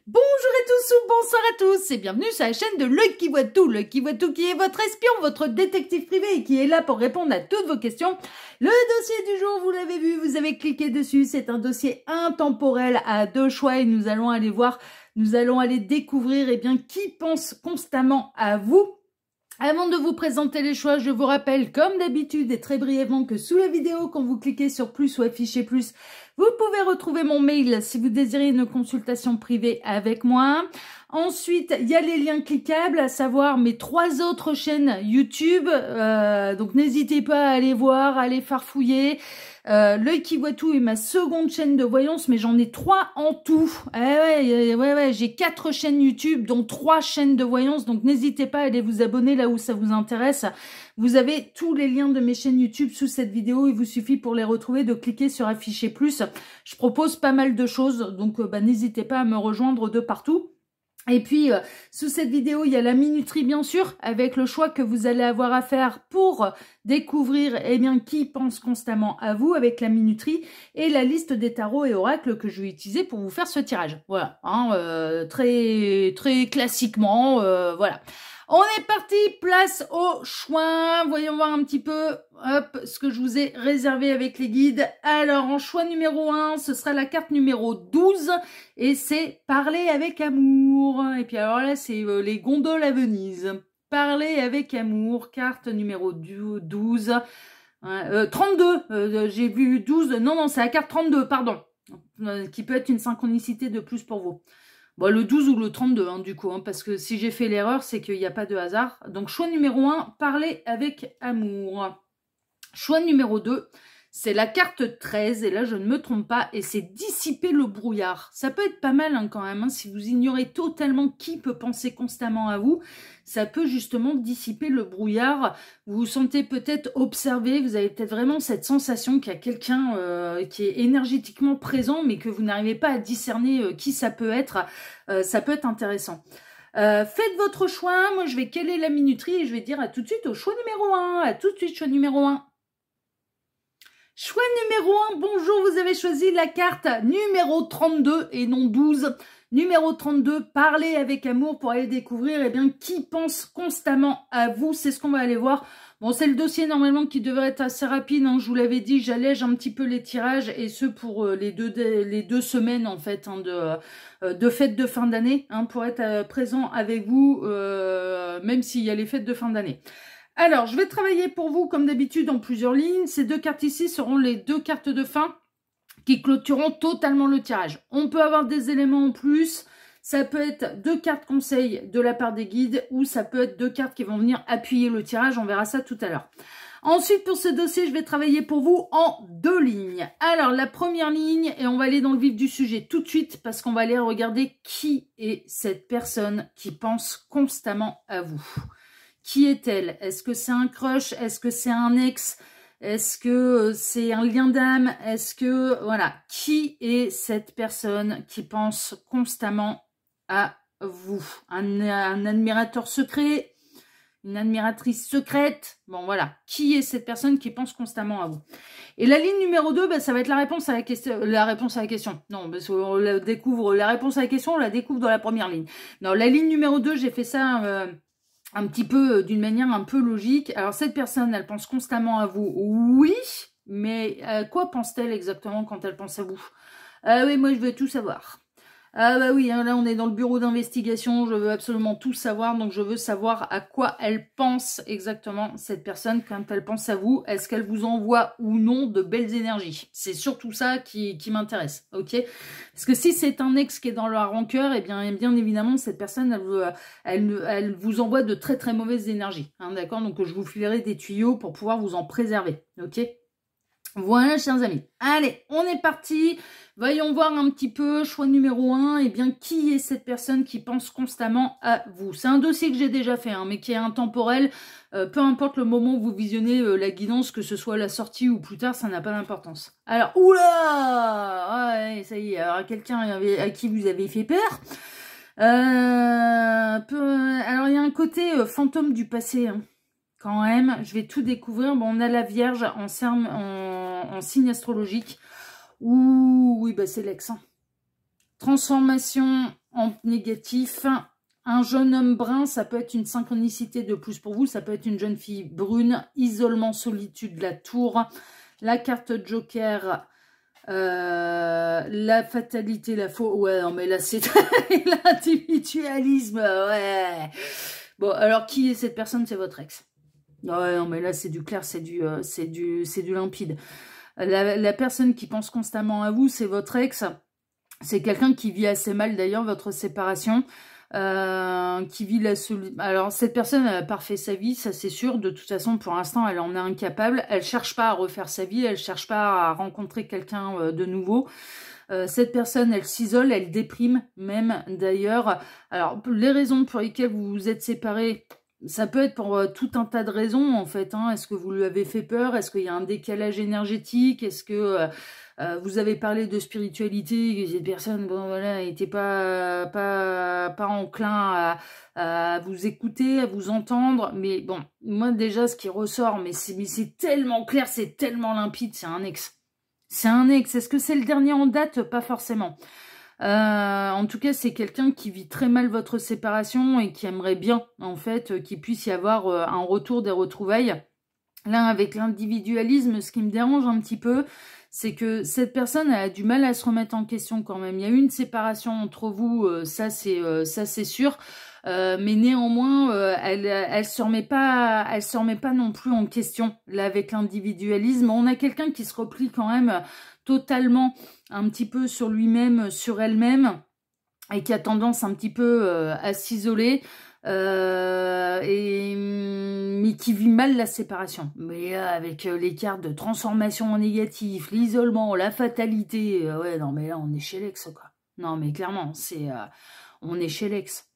Bonjour à tous ou bonsoir à tous et bienvenue sur la chaîne de L'Œil qui voit tout. L'Œil qui voit tout qui est votre espion, votre détective privé et qui est là pour répondre à toutes vos questions. Le dossier du jour, vous l'avez vu, vous avez cliqué dessus, c'est un dossier intemporel à deux choix et nous allons aller voir, nous allons aller découvrir qui pense constamment à vous. Avant de vous présenter les choix, je vous rappelle, comme d'habitude et très brièvement, que sous la vidéo, quand vous cliquez sur plus ou afficher plus, vous pouvez retrouver mon mail si vous désirez une consultation privée avec moi. Ensuite, il y a les liens cliquables, à savoir mes 3 autres chaînes YouTube. Donc n'hésitez pas à aller voir, à aller farfouiller. L'Œil qui voit tout est ma seconde chaîne de voyance, mais j'en ai 3 en tout. Ouais, j'ai 4 chaînes YouTube, dont 3 chaînes de voyance, donc n'hésitez pas à aller vous abonner là où ça vous intéresse. Vous avez tous les liens de mes chaînes YouTube sous cette vidéo, il vous suffit pour les retrouver de cliquer sur afficher plus. Je propose pas mal de choses, donc n'hésitez pas à me rejoindre de partout. Et puis, sous cette vidéo, il y a la minuterie, bien sûr, avec le choix que vous allez avoir à faire pour découvrir, qui pense constamment à vous avec la minuterie et la liste des tarots et oracles que je vais utiliser pour vous faire ce tirage. Voilà, très classiquement, voilà. On est parti, place au choix. Voyons voir un petit peu ce que je vous ai réservé avec les guides. Alors, en choix numéro 1, ce sera la carte numéro 12 et c'est Parler avec amour. Et puis alors là, c'est les gondoles à Venise. Parler avec amour, carte numéro 12. 32, j'ai vu 12. Non, c'est la carte 32, pardon. Qui peut être une synchronicité de plus pour vous. Bon, le 12 ou le 32, du coup, parce que si j'ai fait l'erreur, c'est qu'il n'y a pas de hasard. Donc, choix numéro 1, parler avec amour. Choix numéro 2, c'est la carte 13, et là, je ne me trompe pas, et c'est dissiper le brouillard. Ça peut être pas mal quand même, si vous ignorez totalement qui peut penser constamment à vous, ça peut justement dissiper le brouillard. Vous vous sentez peut-être observé, vous avez peut-être vraiment cette sensation qu'il y a quelqu'un qui est énergétiquement présent, mais que vous n'arrivez pas à discerner qui ça peut être. Ça peut être intéressant. Faites votre choix, moi je vais caler la minuterie et je vais dire à tout de suite au choix numéro 1. À tout de suite, choix numéro 1. Choix numéro 1, bonjour, vous avez choisi la carte numéro 32 et non 12. Numéro 32, parler avec amour pour aller découvrir qui pense constamment à vous. C'est ce qu'on va aller voir. Bon, c'est le dossier normalement qui devrait être assez rapide. Je vous l'avais dit, j'allège un petit peu les tirages et ce pour les deux semaines en fait de fêtes de fin d'année pour être présent avec vous, même s'il y a les fêtes de fin d'année. Alors, je vais travailler pour vous, comme d'habitude, en plusieurs lignes. Ces 2 cartes ici seront les 2 cartes de fin qui clôtureront totalement le tirage. On peut avoir des éléments en plus. Ça peut être 2 cartes conseils de la part des guides ou ça peut être 2 cartes qui vont venir appuyer le tirage. On verra ça tout à l'heure. Ensuite, pour ce dossier, je vais travailler pour vous en 2 lignes. Alors, la première ligne, et on va aller dans le vif du sujet tout de suite parce qu'on va aller regarder qui est cette personne qui pense constamment à vous. Qui est-elle? Est-ce que c'est un crush? Est-ce que c'est un ex? Est-ce que c'est un lien d'âme? Est-ce que... Voilà. Qui est cette personne qui pense constamment à vous? Un admirateur secret? Une admiratrice secrète? Bon, voilà. Qui est cette personne qui pense constamment à vous? Et la ligne numéro 2, ça va être la réponse à la question. Non, parce qu'on la découvre... La réponse à la question, on la découvre dans la première ligne. Non, la ligne numéro 2, j'ai fait ça... un petit peu, d'une manière un peu logique. Alors, cette personne, elle pense constamment à vous. Oui, mais à quoi pense-t-elle exactement quand elle pense à vous? Ah oui, moi, je veux tout savoir. Ah bah oui, là, on est dans le bureau d'investigation. Je veux absolument tout savoir. Donc, je veux savoir à quoi elle pense exactement, cette personne, quand elle pense à vous. Est-ce qu'elle vous envoie ou non de belles énergies? C'est surtout ça qui m'intéresse, ok? Parce que si c'est un ex qui est dans la rancœur, bien évidemment, cette personne, elle vous envoie de très très mauvaises énergies, d'accord? Donc, je vous filerai des tuyaux pour pouvoir vous en préserver, ok? Voilà, chers amis. Allez, on est parti. Voyons voir un petit peu, choix numéro 1, qui est cette personne qui pense constamment à vous? C'est un dossier que j'ai déjà fait, mais qui est intemporel. Peu importe le moment où vous visionnez la guidance, que ce soit à la sortie ou plus tard, ça n'a pas d'importance. Alors, oula! Ouais, ça y est, alors quelqu'un à qui vous avez fait peur. Alors, il y a un côté fantôme du passé, quand même, je vais tout découvrir. Bon, on a la Vierge en signe astrologique. Ouh, oui, c'est l'ex. Transformation, en négatif. Un jeune homme brun, ça peut être une synchronicité de plus pour vous. Ça peut être une jeune fille brune. Isolement, solitude, la tour. La carte Joker, la fatalité, la faux. Ouais, non, mais là, c'est l'individualisme. Ouais. Bon, alors, qui est cette personne? C'est votre ex. Ouais, non, mais là, c'est du clair, c'est du limpide. La personne qui pense constamment à vous, c'est votre ex. C'est quelqu'un qui vit assez mal, d'ailleurs, votre séparation. Qui vit la solitude. Alors, cette personne, elle n'a pas refait sa vie, ça c'est sûr. De toute façon, pour l'instant, elle en est incapable. Elle cherche pas à refaire sa vie, elle cherche pas à rencontrer quelqu'un de nouveau. Cette personne, elle s'isole, elle déprime même, d'ailleurs. Alors, les raisons pour lesquelles vous vous êtes séparés, ça peut être pour tout un tas de raisons, en fait. Hein. Est-ce que vous lui avez fait peur? Est-ce qu'il y a un décalage énergétique? Est-ce que vous avez parlé de spiritualité et cette personne, bon, voilà, n'était pas enclin à vous écouter, à vous entendre? Mais bon, moi, déjà, ce qui ressort, mais c'est tellement clair, c'est tellement limpide, c'est un ex. C'est un ex. Est-ce que c'est le dernier en date? Pas forcément. En tout cas, c'est quelqu'un qui vit très mal votre séparation et qui aimerait bien, en fait, qu'il puisse y avoir un retour des retrouvailles. Là, avec l'individualisme, ce qui me dérange un petit peu, c'est que cette personne a du mal à se remettre en question quand même. Il y a eu une séparation entre vous, ça c'est sûr. Mais néanmoins, elle se remet pas non plus en question. Là, avec l'individualisme, on a quelqu'un qui se replie quand même totalement un petit peu sur lui-même, sur elle-même, et qui a tendance un petit peu à s'isoler. Mais qui vit mal la séparation. Mais avec les cartes de transformation en négatif, l'isolement, la fatalité, ouais, non, mais là, on est chez l'ex, quoi. Non, mais clairement, on est chez l'ex.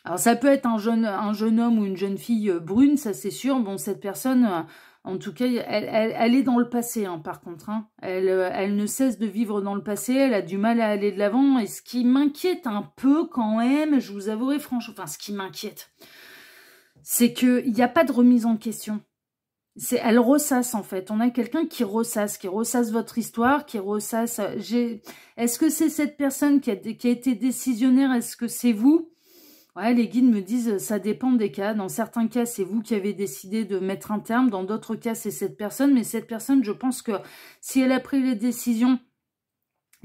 Alors, ça peut être un jeune homme ou une jeune fille brune, ça, c'est sûr. Bon, cette personne, en tout cas, elle est dans le passé, hein, par contre. Hein. Elle ne cesse de vivre dans le passé, elle a du mal à aller de l'avant. Et ce qui m'inquiète un peu quand même, je vous avouerai franchement, enfin, ce qui m'inquiète, c'est qu'il n'y a pas de remise en question. Elle ressasse, en fait. On a quelqu'un qui ressasse votre histoire, qui ressasse... Est-ce que c'est cette personne qui a été décisionnaire? Est-ce que c'est vous? Ouais, les guides me disent, ça dépend des cas. Dans certains cas, c'est vous qui avez décidé de mettre un terme. Dans d'autres cas, c'est cette personne. Mais cette personne, je pense que si elle a pris les décisions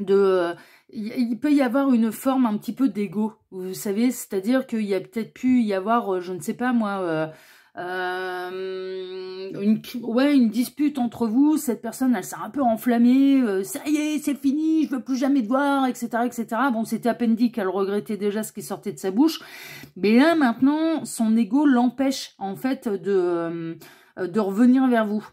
de... il peut y avoir une forme un petit peu d'ego. Vous savez, c'est-à-dire qu'il y a peut-être pu y avoir, je ne sais pas moi... une dispute entre vous, cette personne elle s'est un peu enflammée, ça y est c'est fini, je veux plus jamais te voir, etc. Bon, c'était à peine dit qu'elle regrettait déjà ce qui sortait de sa bouche, mais là maintenant son ego l'empêche en fait de revenir vers vous.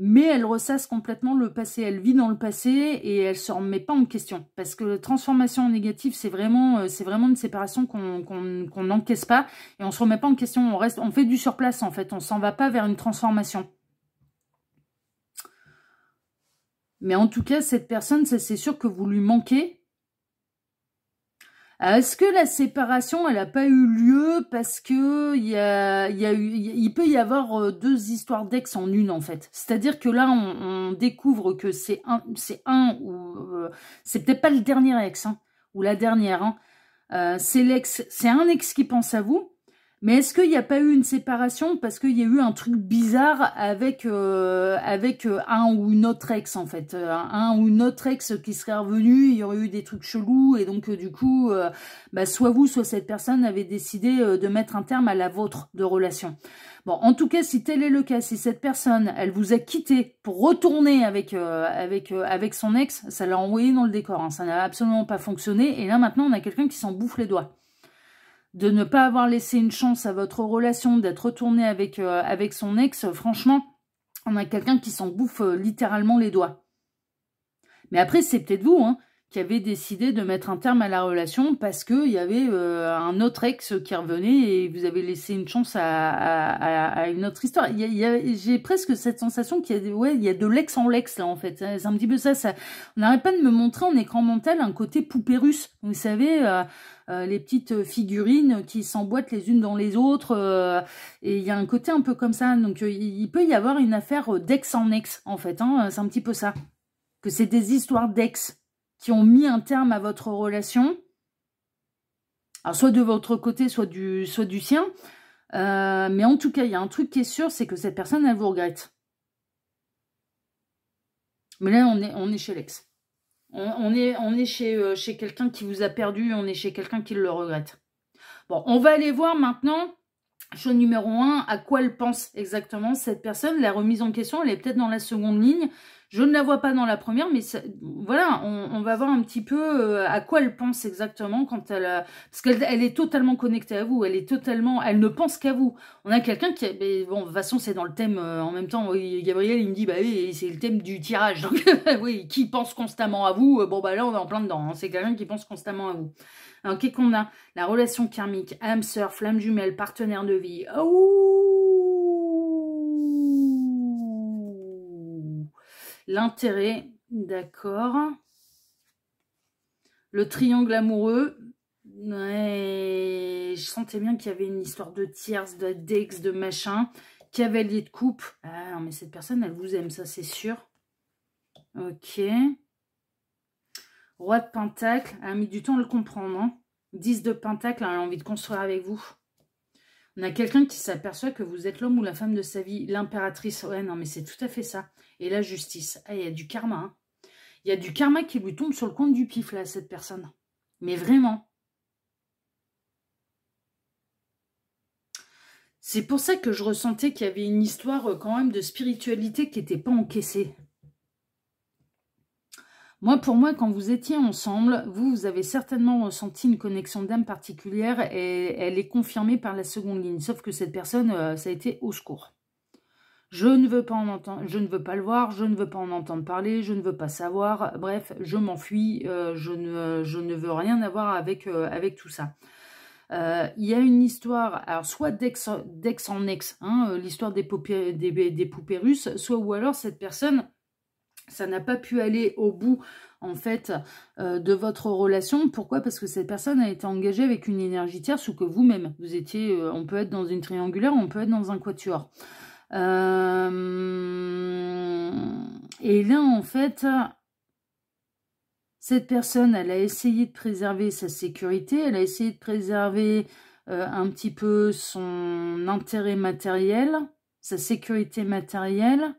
Mais elle ressasse complètement le passé, elle vit dans le passé et elle se remet pas en question. Parce que la transformation en négatif, c'est vraiment une séparation qu'on n'encaisse pas et on se remet pas en question, on fait du surplace en fait, on s'en va pas vers une transformation. Mais en tout cas, cette personne, c'est sûr que vous lui manquez. Est-ce que la séparation, elle n'a pas eu lieu parce que il peut y avoir deux histoires d'ex en une en fait. C'est-à-dire que là, on découvre que c'est peut-être pas le dernier ex hein, ou la dernière. Hein. C'est un ex qui pense à vous. Mais est-ce qu'il n'y a pas eu une séparation parce qu'il y a eu un truc bizarre avec un ou une autre ex, en fait. Un ou une autre ex qui serait revenu, il y aurait eu des trucs chelous, et donc du coup, soit vous, soit cette personne avait décidé de mettre un terme à la vôtre de relation. Bon, en tout cas, si tel est le cas, si cette personne, elle vous a quitté pour retourner avec son ex, ça l'a envoyé dans le décor, hein, ça n'a absolument pas fonctionné, et là maintenant, on a quelqu'un qui s'en bouffe les doigts. De ne pas avoir laissé une chance à votre relation, d'être retourné avec son ex, franchement, on a quelqu'un qui s'en bouffe littéralement les doigts. Mais après, c'est peut-être vous hein, qui avez décidé de mettre un terme à la relation parce qu'il y avait un autre ex qui revenait et vous avez laissé une chance à une autre histoire. J'ai presque cette sensation qu'il y a de l'ex en l'ex, là, en fait. C'est un petit peu ça. On n'arrête pas de me montrer en écran mental un côté poupée russe. Vous savez... les petites figurines qui s'emboîtent les unes dans les autres, et il y a un côté un peu comme ça, donc il peut y avoir une affaire d'ex en ex, en fait, hein, c'est un petit peu ça, que c'est des histoires d'ex qui ont mis un terme à votre relation, Alors, soit de votre côté, soit du sien. Mais en tout cas, il y a un truc qui est sûr, c'est que cette personne, elle vous regrette. Mais là, on est chez l'ex. On est chez quelqu'un qui vous a perdu, on est chez quelqu'un qui le regrette. Bon, on va aller voir maintenant, chose numéro 1, à quoi elle pense exactement cette personne. La remise en question, elle est peut-être dans la seconde ligne. Je ne la vois pas dans la première, mais ça, voilà, on va voir un petit peu à quoi elle pense exactement quand elle... parce qu'elle est totalement connectée à vous, elle ne pense qu'à vous. On a quelqu'un qui... Mais bon, de toute façon, c'est dans le thème, en même temps, oui, Gabriel, il me dit, bah oui, c'est le thème du tirage. Donc, oui, qui pense constamment à vous, bon, bah là, on est en plein dedans. Hein, c'est quelqu'un qui pense constamment à vous. Alors, qu'est-ce qu'on a? La relation karmique, âme sœur, flamme jumelle, partenaire de vie. L'intérêt, d'accord. Le triangle amoureux. Ouais, je sentais bien qu'il y avait une histoire de tierce, d'ex, de machin. Cavalier de coupe. Ah non, mais cette personne, elle vous aime, ça c'est sûr. Ok. Roi de pentacle. Elle a mis du temps à le comprendre. Hein. 10 de pentacle, elle a envie de construire avec vous. On a quelqu'un qui s'aperçoit que vous êtes l'homme ou la femme de sa vie. L'impératrice. Ouais, non, mais c'est tout à fait ça. Et la justice. Ah, il y a du karma. Hein. Il y a du karma qui lui tombe sur le coin du pif, là, cette personne. Mais vraiment. C'est pour ça que je ressentais qu'il y avait une histoire quand même de spiritualité qui n'était pas encaissée. Moi, pour moi, quand vous étiez ensemble, vous avez certainement ressenti une connexion d'âme particulière et elle est confirmée par la seconde ligne. Sauf que cette personne, ça a été au secours. Je ne veux pas en entendre, je ne veux pas le voir, je ne veux pas en entendre parler, je ne veux pas savoir. Bref, je m'enfuis, je ne veux rien avoir avec tout ça. Il y a une histoire, alors soit d'ex en ex, hein, l'histoire des poupées russes, soit ou alors cette personne, ça n'a pas pu aller au bout en fait de votre relation. Pourquoi? Parce que cette personne a été engagée avec une énergie tierce ou que vous-même, vous étiez, on peut être dans une triangulaire, on peut être dans un quatuor. Et là en fait, cette personne, elle a essayé de préserver sa sécurité, elle a essayé de préserver un petit peu son intérêt matériel, sa sécurité matérielle.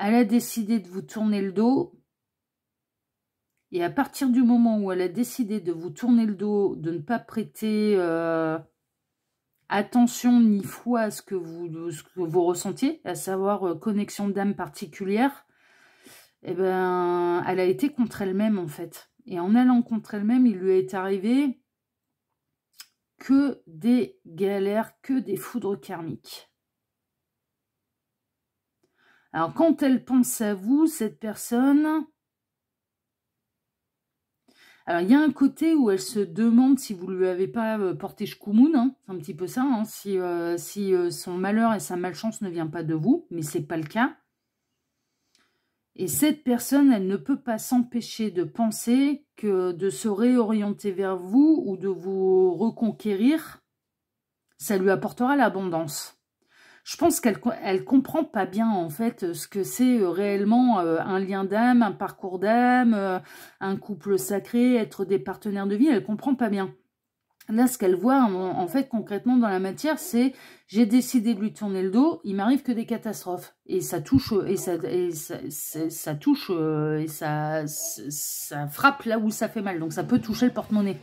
Elle a décidé de vous tourner le dos. Et à partir du moment où elle a décidé de vous tourner le dos, de ne pas prêter attention ni foi à ce que vous ressentiez, à savoir connexion d'âme particulière, eh ben, elle a été contre elle-même en fait. Et en allant contre elle-même, il lui est arrivé que des galères, que des foudres karmiques. Alors, quand elle pense à vous, cette personne... Alors, il y a un côté où elle se demande si vous ne lui avez pas porté chkoumoun, hein, c'est un petit peu ça, hein, si son malheur et sa malchance ne viennent pas de vous, mais ce n'est pas le cas. Et cette personne, elle ne peut pas s'empêcher de penser que de se réorienter vers vous ou de vous reconquérir, ça lui apportera l'abondance. Je pense qu'elle ne comprend pas bien, en fait, ce que c'est réellement un lien d'âme, un parcours d'âme, un couple sacré, être des partenaires de vie. Elle ne comprend pas bien. Là, ce qu'elle voit, en fait, concrètement dans la matière, c'est j'ai décidé de lui tourner le dos, il m'arrive que des catastrophes. Et ça touche, ça touche, et ça frappe là où ça fait mal. Donc, ça peut toucher le porte-monnaie.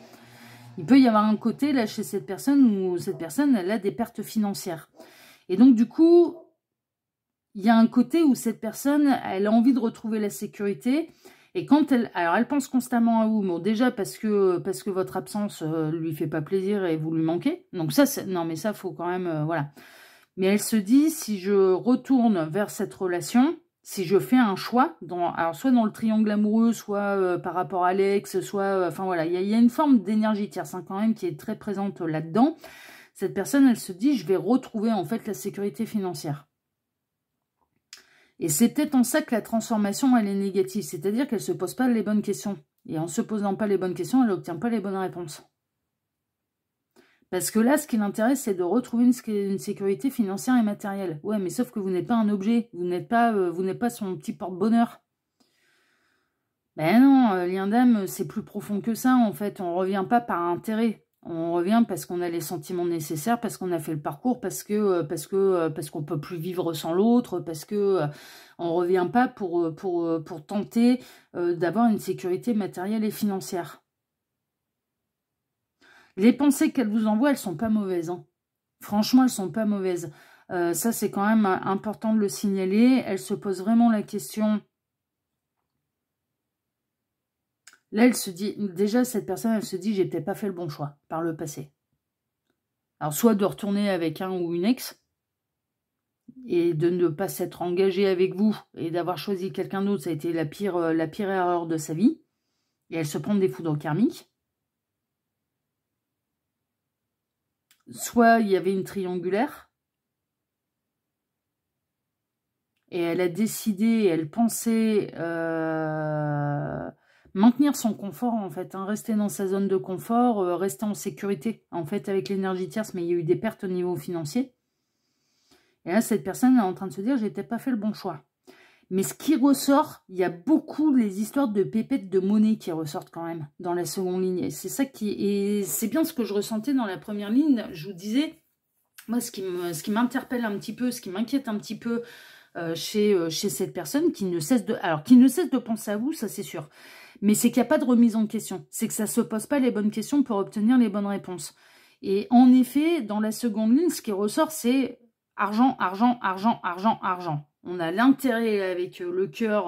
Il peut y avoir un côté, là, chez cette personne, où cette personne, elle a des pertes financières. Et donc, du coup, il y a un côté où cette personne, elle a envie de retrouver la sécurité. Et quand elle... Alors, elle pense constamment à vous. Bon, déjà, parce que votre absence lui fait pas plaisir et vous lui manquez. Donc, ça, non, mais ça, faut quand même... voilà. Mais elle se dit, si je retourne vers cette relation, si je fais un choix, alors soit dans le triangle amoureux, soit par rapport à l'ex, soit... enfin, voilà, il y a une forme d'énergie tierce hein, quand même qui est très présente là-dedans. Cette personne, elle se dit, je vais retrouver en fait la sécurité financière. Et c'est peut-être en ça que la transformation, elle est négative. C'est-à-dire qu'elle ne se pose pas les bonnes questions. Et en ne se posant pas les bonnes questions, elle n'obtient pas les bonnes réponses. Parce que là, ce qui l'intéresse, c'est de retrouver une sécurité financière et matérielle. Ouais, mais sauf que vous n'êtes pas un objet. Vous n'êtes pas son petit porte-bonheur. Ben non, lien d'âme, c'est plus profond que ça, en fait. On revient pas par intérêt. On revient parce qu'on a les sentiments nécessaires, parce qu'on a fait le parcours, parce qu'on peut plus vivre sans l'autre, parce que on revient pas pour tenter d'avoir une sécurité matérielle et financière. Les pensées qu'elle vous envoie, elles sont pas mauvaises, hein. Franchement, elles sont pas mauvaises. Ça, c'est quand même important de le signaler. Elle se pose vraiment la question. Là, elle se dit, déjà, cette personne, elle se dit, j'ai peut-être pas fait le bon choix par le passé. Alors, soit de retourner avec un ou une ex, et de ne pas s'être engagée avec vous, et d'avoir choisi quelqu'un d'autre, ça a été la pire erreur de sa vie. Et elle se prend des foudres karmiques. Soit il y avait une triangulaire, et elle a décidé, elle pensait maintenir son confort, en fait, hein, rester dans sa zone de confort, rester en sécurité, en fait, avec l'énergie tierce, mais il y a eu des pertes au niveau financier. Et là, cette personne est en train de se dire, j'ai peut-être pas fait le bon choix. Mais ce qui ressort, il y a beaucoup les histoires de pépettes de monnaie qui ressortent quand même dans la seconde ligne. Et c'est ça qui... Et c'est bien ce que je ressentais dans la première ligne. Je vous disais, moi, ce qui m'interpelle un petit peu, ce qui m'inquiète un petit peu chez cette personne qui ne cesse de... Alors, qui ne cesse de penser à vous, ça c'est sûr. Mais c'est qu'il n'y a pas de remise en question. C'est que ça ne se pose pas les bonnes questions pour obtenir les bonnes réponses. Et en effet, dans la seconde ligne, ce qui ressort, c'est argent, argent, argent, argent, argent. On a l'intérêt avec le cœur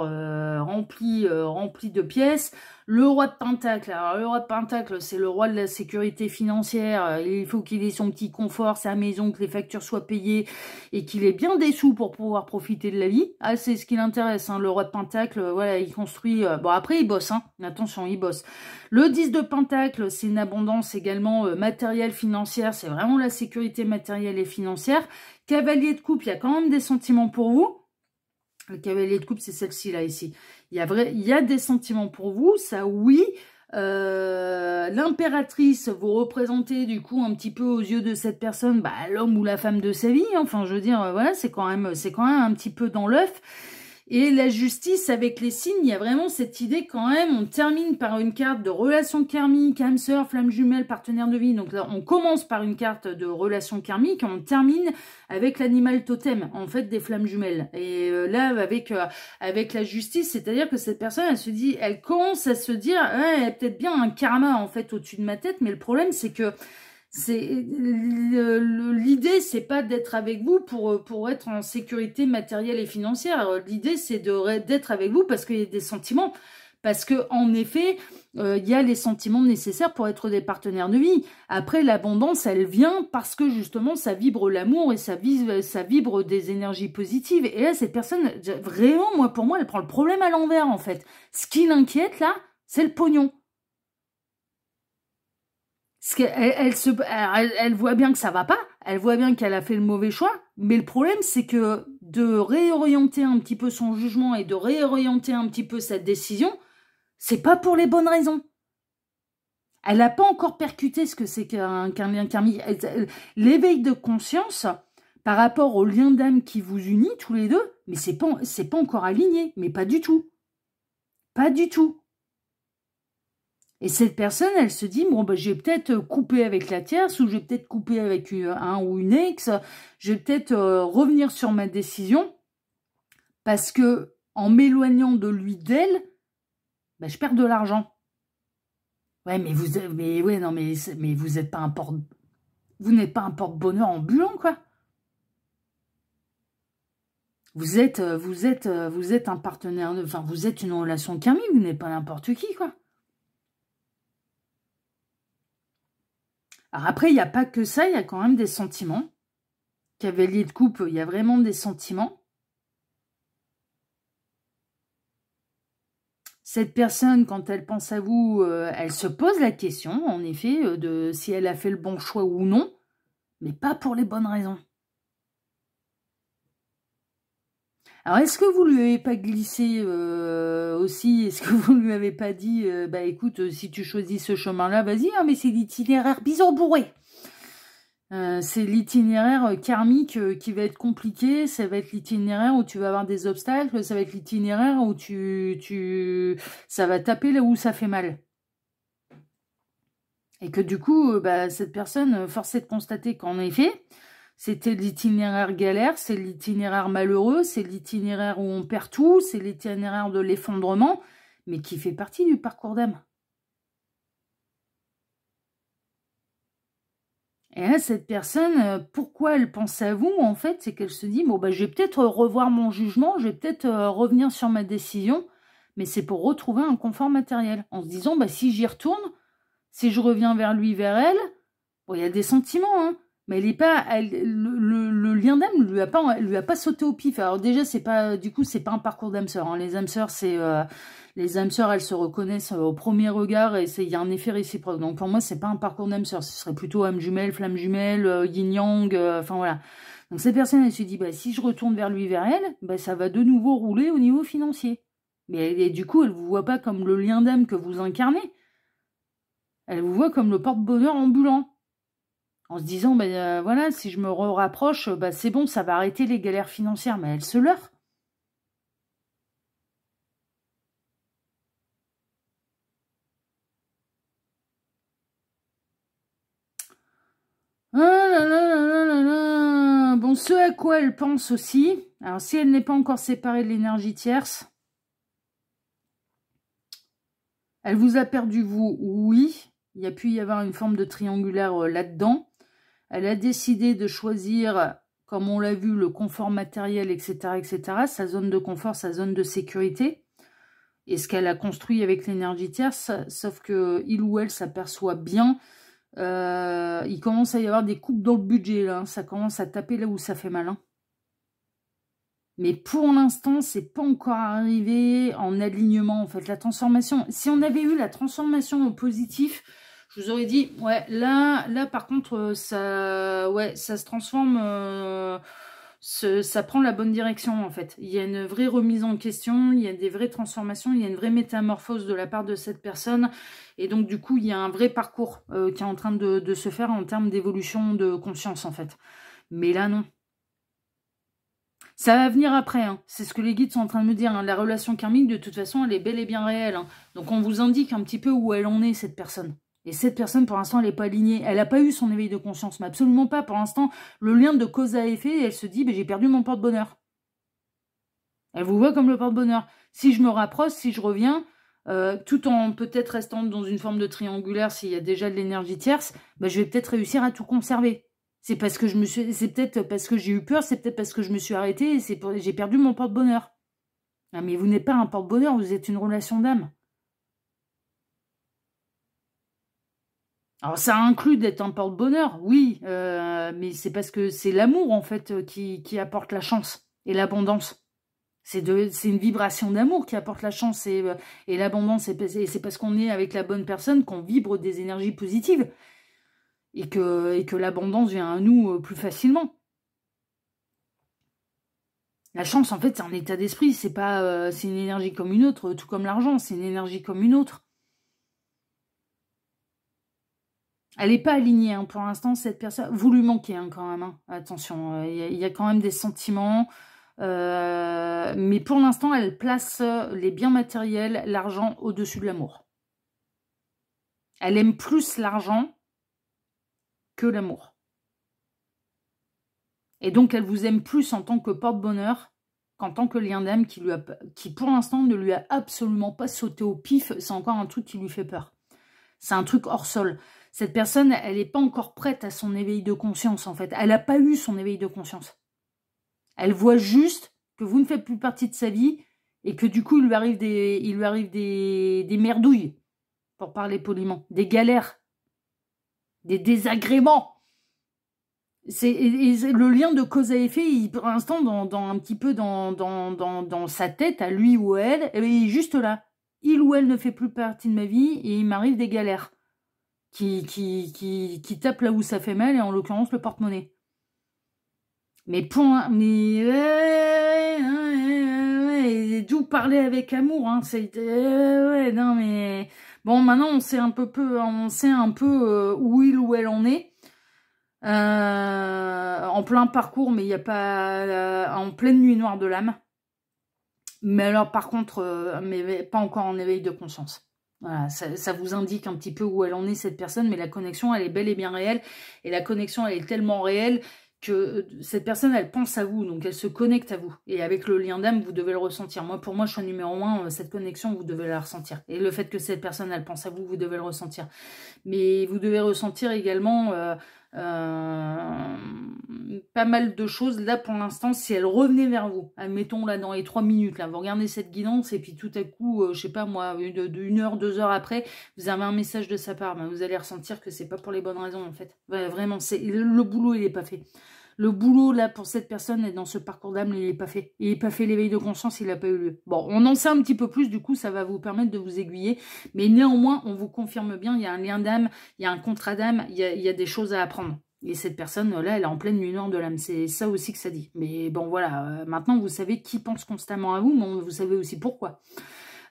rempli de pièces. Le roi de Pentacle, alors le roi de Pentacle, c'est le roi de la sécurité financière. Il faut qu'il ait son petit confort, sa maison, que les factures soient payées et qu'il ait bien des sous pour pouvoir profiter de la vie. Ah, c'est ce qui l'intéresse, hein, le roi de Pentacle. Voilà, il construit... bon, après, il bosse, hein. Attention, il bosse. Le 10 de Pentacle, c'est une abondance également matérielle, financière. C'est vraiment la sécurité matérielle et financière. Cavalier de coupe, il y a quand même des sentiments pour vous. Le cavalier de coupe, c'est celle-ci, là, ici. Il y a des sentiments pour vous, ça, oui. L'impératrice, vous représentez, du coup, un petit peu aux yeux de cette personne, bah, l'homme ou la femme de sa vie. Enfin, je veux dire, voilà, c'est quand même un petit peu dans l'œuf. Et la justice, avec les signes, il y a vraiment cette idée quand même, on termine par une carte de relation karmique, âme sœur, flamme jumelle, partenaire de vie. Donc là, on commence par une carte de relation karmique, on termine avec l'animal totem, en fait, des flammes jumelles. Et là, avec la justice, c'est-à-dire que cette personne, elle commence à se dire, ouais, il y a peut-être bien un karma, en fait, au-dessus de ma tête, mais le problème, c'est que l'idée, c'est pas d'être avec vous pour être en sécurité matérielle et financière. L'idée, c'est d'être avec vous parce qu'il y a des sentiments. Parce que en effet, il y a les sentiments nécessaires pour être des partenaires de vie. Après, l'abondance, elle vient parce que justement, ça vibre l'amour et ça vibre des énergies positives. Et là, cette personne, vraiment, pour moi, elle prend le problème à l'envers, en fait. Ce qui l'inquiète, là, c'est le pognon. Elle voit bien que ça va pas, elle voit bien qu'elle a fait le mauvais choix, mais le problème, c'est que de réorienter un petit peu son jugement et de réorienter un petit peu sa décision, c'est pas pour les bonnes raisons. Elle n'a pas encore percuté ce que c'est qu'un lien karmique. L'éveil de conscience par rapport au lien d'âme qui vous unit tous les deux, mais c'est pas encore aligné, mais pas du tout. Pas du tout. Et cette personne, elle se dit, bon, ben, je vais peut-être couper avec la tierce, ou je vais peut-être couper avec un ou une ex, je vais peut-être revenir sur ma décision, parce que en m'éloignant de lui, d'elle, ben, je perds de l'argent. Ouais, mais vous êtes pas vous n'êtes pas un porte-bonheur ambulant, quoi. Vous êtes un partenaire, enfin, vous êtes une relation karmique, vous n'êtes pas n'importe qui, quoi. Alors après, il n'y a pas que ça, il y a quand même des sentiments. Cavalier de coupe, il y a vraiment des sentiments. Cette personne, quand elle pense à vous, elle se pose la question, en effet, de si elle a fait le bon choix ou non, mais pas pour les bonnes raisons. Alors, est-ce que vous lui avez pas glissé aussi, est-ce que vous lui avez pas dit, bah écoute, si tu choisis ce chemin-là, vas-y, hein, mais c'est l'itinéraire bison bourré. C'est l'itinéraire karmique qui va être compliqué, ça va être l'itinéraire où tu vas avoir des obstacles, ça va être l'itinéraire où ça va taper là où ça fait mal. Et que du coup, bah, cette personne, force est de constater qu'en effet, c'était l'itinéraire galère, c'est l'itinéraire malheureux, c'est l'itinéraire où on perd tout, c'est l'itinéraire de l'effondrement, mais qui fait partie du parcours d'âme. Et là, cette personne, pourquoi elle pense à vous, en fait, c'est qu'elle se dit, bon, bah, je vais peut-être revoir mon jugement, je vais peut-être revenir sur ma décision, mais c'est pour retrouver un confort matériel. En se disant, bah, si j'y retourne, si je reviens vers lui, vers elle, bon, il y a des sentiments, hein, mais elle est pas, le lien d'âme lui a pas sauté au pif. Alors déjà, c'est pas, du coup, c'est pas un parcours d'âme sœur, hein. Les âmes sœurs, les âmes sœurs, elles se reconnaissent au premier regard et il y a un effet réciproque. Donc pour moi, c'est pas un parcours d'âme sœur, ce serait plutôt âme jumelle, flamme jumelle, yin-yang, enfin voilà. Donc cette personne, elle se dit, bah, si je retourne vers lui, vers elle, bah, ça va de nouveau rouler au niveau financier. Mais et du coup, elle vous voit pas comme le lien d'âme que vous incarnez. Elle vous voit comme le porte-bonheur ambulant. En se disant, bah, voilà, si je me rapproche, bah, c'est bon, ça va arrêter les galères financières. Mais elle se leurre. Ah là là là là là là. Bon, ce à quoi elle pense aussi, alors si elle n'est pas encore séparée de l'énergie tierce, elle vous a perdu vous, oui. Il y a pu y avoir une forme de triangulaire là-dedans. Elle a décidé de choisir, comme on l'a vu, le confort matériel, etc., etc., sa zone de confort, sa zone de sécurité, et ce qu'elle a construit avec l'énergie tierce, sauf que il ou elle s'aperçoit bien, il commence à y avoir des coupes dans le budget, là, hein. Ça commence à taper là où ça fait mal, hein. Mais pour l'instant, c'est pas encore arrivé en alignement, en fait, la transformation. Si on avait eu la transformation au positif, je vous aurais dit, ouais, là par contre, ouais, ça se transforme, ça prend la bonne direction, en fait. Il y a une vraie remise en question, il y a des vraies transformations, il y a une vraie métamorphose de la part de cette personne. Et donc, du coup, il y a un vrai parcours qui est en train de se faire en termes d'évolution de conscience, en fait. Mais là, non. Ça va venir après, hein. C'est ce que les guides sont en train de me dire, hein. La relation karmique, de toute façon, elle est bel et bien réelle, hein. Donc on vous indique un petit peu où elle en est, cette personne. Et cette personne, pour l'instant, elle n'est pas alignée. Elle n'a pas eu son éveil de conscience, mais absolument pas. Pour l'instant, le lien de cause à effet, elle se dit, j'ai perdu mon porte-bonheur. Elle vous voit comme le porte-bonheur. Si je me rapproche, si je reviens, tout en peut-être restant dans une forme de triangulaire, s'il y a déjà de l'énergie tierce, je vais peut-être réussir à tout conserver. C'est parce que c'est peut-être parce que j'ai eu peur, c'est peut-être parce que je me suis arrêtée et j'ai perdu mon porte-bonheur. Ah, mais vous n'êtes pas un porte-bonheur, vous êtes une relation d'âme. Alors ça inclut d'être un porte-bonheur, oui, mais c'est parce que c'est l'amour en fait qui apporte la chance et l'abondance. C'est une vibration d'amour qui apporte la chance et l'abondance. C'est parce qu'on est avec la bonne personne qu'on vibre des énergies positives. Et que l'abondance vient à nous plus facilement. La chance, en fait, c'est un état d'esprit, c'est pas, c'est une énergie comme une autre, tout comme l'argent, c'est une énergie comme une autre. Elle n'est pas alignée, hein, pour l'instant, cette personne. Vous lui manquez, hein, quand même, hein. Attention, il y a quand même des sentiments. Mais pour l'instant, elle place les biens matériels, l'argent, au-dessus de l'amour. Elle aime plus l'argent que l'amour. Et donc, elle vous aime plus en tant que porte-bonheur qu'en tant que lien d'âme qui, pour l'instant, ne lui a absolument pas sauté au pif. C'est encore un truc qui lui fait peur. C'est un truc hors sol. Cette personne, elle n'est pas encore prête à son éveil de conscience, en fait. Elle n'a pas eu son éveil de conscience. Elle voit juste que vous ne faites plus partie de sa vie et que du coup, il lui arrive des merdouilles, pour parler poliment, des galères, des désagréments. Le lien de cause à effet, pour l'instant, un petit peu dans sa tête, à lui ou à elle, il est juste là. Il ou elle ne fait plus partie de ma vie et il m'arrive des galères qui tapent là où ça fait mal, et en l'occurrence le porte-monnaie. Mais d'où parler avec amour, hein, non mais bon, maintenant on sait un peu où il ou elle en est. en plein parcours, mais il n'y a pas en pleine nuit noire de l'âme. Mais alors, par contre, mais pas encore en éveil de conscience. Voilà, ça vous indique un petit peu où elle en est, cette personne, mais la connexion, elle est bel et bien réelle. Et la connexion, elle est tellement réelle que cette personne, elle pense à vous, donc elle se connecte à vous. Et avec le lien d'âme, vous devez le ressentir. Moi, pour moi, choix numéro 1, cette connexion, vous devez la ressentir. Et le fait que cette personne, elle pense à vous, vous devez le ressentir. Mais vous devez ressentir également pas mal de choses. Là, pour l'instant, si elle revenait vers vous, admettons, là, dans les 3 minutes, là, vous regardez cette guidance, et puis tout à coup, je sais pas moi, une heure, 2 heures après, vous avez un message de sa part, ben, vous allez ressentir que c'est pas pour les bonnes raisons, en fait. Ouais, vraiment, le boulot, il est pas fait. Le boulot, là, pour cette personne, et dans ce parcours d'âme, il n'est pas fait. Il n'est pas fait, l'éveil de conscience, il n'a pas eu lieu. Bon, on en sait un petit peu plus, du coup, ça va vous permettre de vous aiguiller. Mais néanmoins, on vous confirme bien, il y a un lien d'âme, il y a un contrat d'âme, il y a des choses à apprendre. Et cette personne-là, elle est en pleine nuit noire de l'âme. C'est ça aussi que ça dit. Mais bon, voilà, maintenant, vous savez qui pense constamment à vous, mais vous savez aussi pourquoi.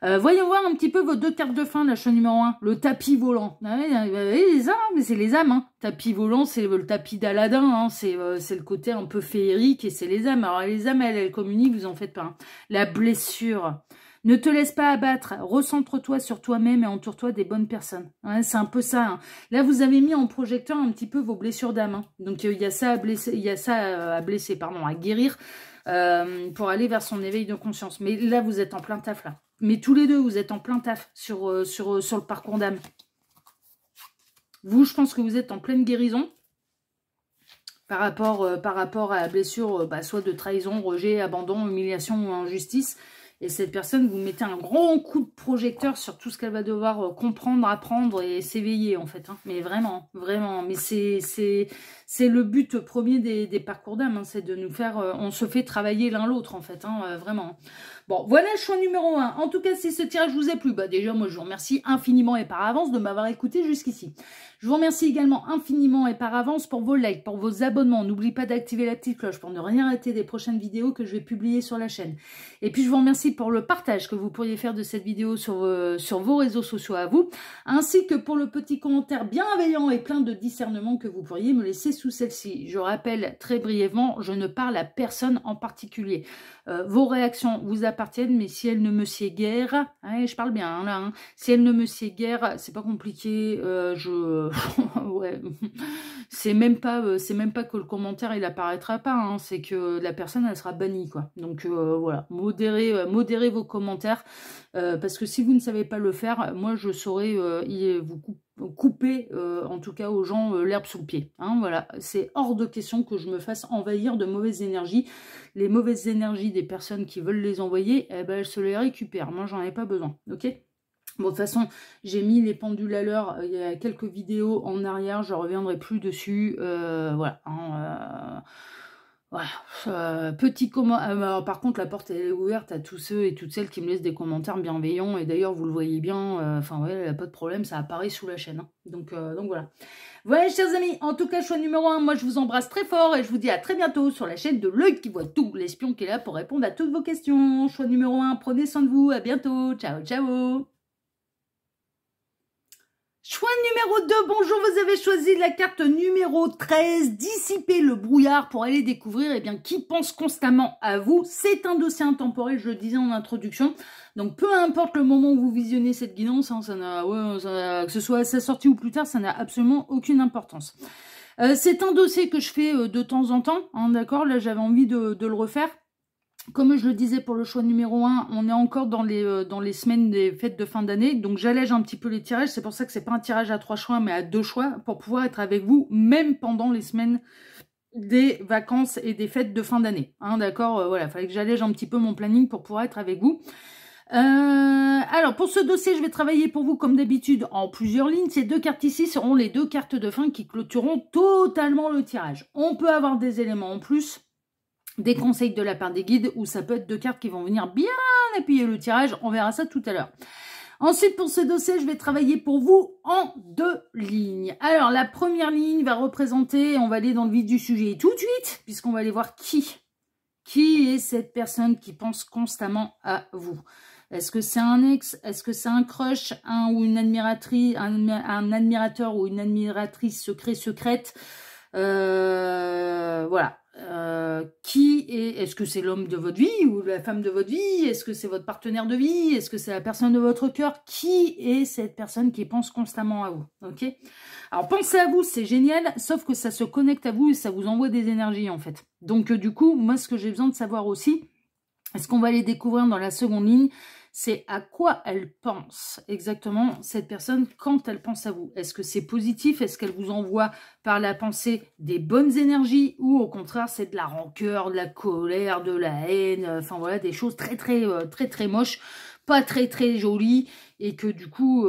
Voyons voir un petit peu vos 2 cartes de fin, la choix numéro 1. Le tapis volant. Ah oui, ça, mais c'est les âmes. Hein. Tapis volant, c'est le tapis d'Aladin. Hein. C'est le côté un peu féerique et c'est les âmes. Alors les âmes, elles communiquent, vous en faites pas. Hein. La blessure. Ne te laisse pas abattre. Recentre-toi sur toi-même et entoure-toi des bonnes personnes. Ouais, c'est un peu ça. Hein. Là, vous avez mis en projecteur un petit peu vos blessures d'âme. Hein. Donc il y a ça à blesser, à guérir. Pour aller vers son éveil de conscience. Mais là, vous êtes en plein taf, là. Mais tous les deux, vous êtes en plein taf sur le parcours d'âme. Vous, je pense que vous êtes en pleine guérison par rapport à la blessure, soit de trahison, rejet, abandon, humiliation ou injustice. Et cette personne, vous mettez un grand coup de projecteur sur tout ce qu'elle va devoir comprendre, apprendre et s'éveiller, en fait. Hein. Mais vraiment, vraiment. Mais c'est le but premier des parcours d'âme. Hein. C'est de nous faire... on se fait travailler l'un l'autre, en fait. Hein, vraiment. Bon, voilà le choix numéro 1. En tout cas, si ce tirage vous a plu, déjà, moi, je vous remercie infiniment et par avance de m'avoir écouté jusqu'ici. Je vous remercie également infiniment et par avance pour vos likes, pour vos abonnements. N'oubliez pas d'activer la petite cloche pour ne rien rater des prochaines vidéos que je vais publier sur la chaîne. Et puis, je vous remercie pour le partage que vous pourriez faire de cette vidéo sur vos réseaux sociaux à vous, ainsi que pour le petit commentaire bienveillant et plein de discernement que vous pourriez me laisser sous celle-ci. Je rappelle très brièvement, je ne parle à personne en particulier. Vos réactions vous appartiennent, mais si elles ne me sied guère, je parle bien hein, là, hein, si elles ne me sied guère, c'est pas compliqué, ouais, c'est même pas que le commentaire il apparaîtra pas, hein, c'est que la personne elle sera bannie quoi. Donc voilà, modérez vos commentaires parce que si vous ne savez pas le faire, moi je saurais vous couper en tout cas aux gens l'herbe sous le pied. Hein, voilà, c'est hors de question que je me fasse envahir de mauvaises énergies. Les mauvaises énergies des personnes qui veulent les envoyer, eh ben, elles se les récupèrent. Moi, j'en ai pas besoin. Ok ? Bon, de toute façon, j'ai mis les pendules à l'heure. Il y a quelques vidéos en arrière. Je ne reviendrai plus dessus. Voilà. Hein, voilà. Petit commentaire. Par contre, la porte elle est ouverte à tous ceux et toutes celles qui me laissent des commentaires bienveillants. Et d'ailleurs, vous le voyez bien. Enfin, ouais, il n'y a pas de problème. Ça apparaît sous la chaîne. Hein. Donc voilà. Voilà, chers amis, en tout cas, choix numéro 1, moi je vous embrasse très fort et je vous dis à très bientôt sur la chaîne de L'Œil qui voit tout, l'espion qui est là pour répondre à toutes vos questions. Choix numéro 1, prenez soin de vous, à bientôt, ciao, ciao. Choix numéro 2, bonjour, vous avez choisi la carte numéro 13, dissiper le brouillard pour aller découvrir qui pense constamment à vous. C'est un dossier intemporel, je le disais en introduction. Donc peu importe le moment où vous visionnez cette guidance, hein, que ce soit à sa sortie ou plus tard, ça n'a absolument aucune importance. C'est un dossier que je fais de temps en temps, hein, d'accord, là j'avais envie de le refaire. Comme je le disais pour le choix numéro 1, on est encore dans les semaines des fêtes de fin d'année. Donc j'allège un petit peu les tirages. C'est pour ça que c'est pas un tirage à 3 choix, mais à 2 choix, pour pouvoir être avec vous, même pendant les semaines des vacances et des fêtes de fin d'année. Hein, d'accord, voilà, il fallait que j'allège un petit peu mon planning pour pouvoir être avec vous. Alors, pour ce dossier, je vais travailler pour vous, comme d'habitude, en plusieurs lignes. Ces 2 cartes ici seront les 2 cartes de fin qui clôtureront totalement le tirage. On peut avoir des éléments en plus, des conseils de la part des guides, ou ça peut être 2 cartes qui vont venir bien appuyer le tirage. On verra ça tout à l'heure. Ensuite, pour ce dossier, je vais travailler pour vous en 2 lignes. Alors, la première ligne va représenter, on va aller dans le vif du sujet tout de suite, puisqu'on va aller voir qui est cette personne qui pense constamment à vous. Est-ce que c'est un ex? Est-ce que c'est un crush? Ou une admiratrice, un admirateur ou une admiratrice secrète? Voilà. Est-ce que c'est l'homme de votre vie ou la femme de votre vie? Est-ce que c'est votre partenaire de vie? Est-ce que c'est la personne de votre cœur? Qui est cette personne qui pense constamment à vous? Ok. Alors, penser à vous, c'est génial, sauf que ça se connecte à vous et ça vous envoie des énergies, en fait. Donc, du coup, moi, ce que j'ai besoin de savoir aussi, est-ce qu'on va les découvrir dans la seconde ligne? C'est à quoi elle pense exactement, cette personne, quand elle pense à vous. Est-ce que c'est positif? Est-ce qu'elle vous envoie par la pensée des bonnes énergies? Ou au contraire, c'est de la rancœur, de la colère, de la haine, enfin voilà, des choses très moches, pas très jolies, et que du coup,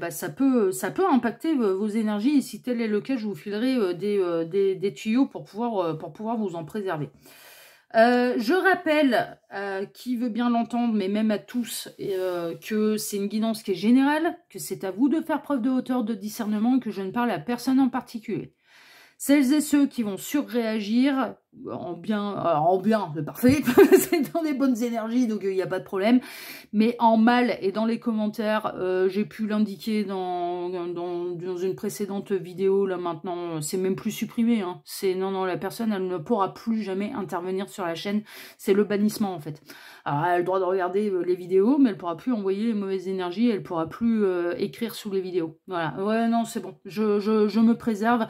ça peut impacter vos énergies. Et si tel est le cas, je vous filerai des tuyaux pour pouvoir vous en préserver. Je rappelle, qui veut bien l'entendre, mais même à tous, que c'est une guidance qui est générale, que c'est à vous de faire preuve de hauteur, de discernement, et que je ne parle à personne en particulier. Celles et ceux qui vont surréagir, en bien, c'est parfait, c'est dans des bonnes énergies, donc il n'y a pas de problème, mais en mal, et dans les commentaires, j'ai pu l'indiquer dans une précédente vidéo, là maintenant, c'est même plus supprimé, hein. Non, la personne, elle ne pourra plus jamais intervenir sur la chaîne, c'est le bannissement en fait. Alors, elle a le droit de regarder les vidéos, mais elle ne pourra plus envoyer les mauvaises énergies, elle ne pourra plus écrire sous les vidéos. Voilà, ouais, non, c'est bon, je me préserve.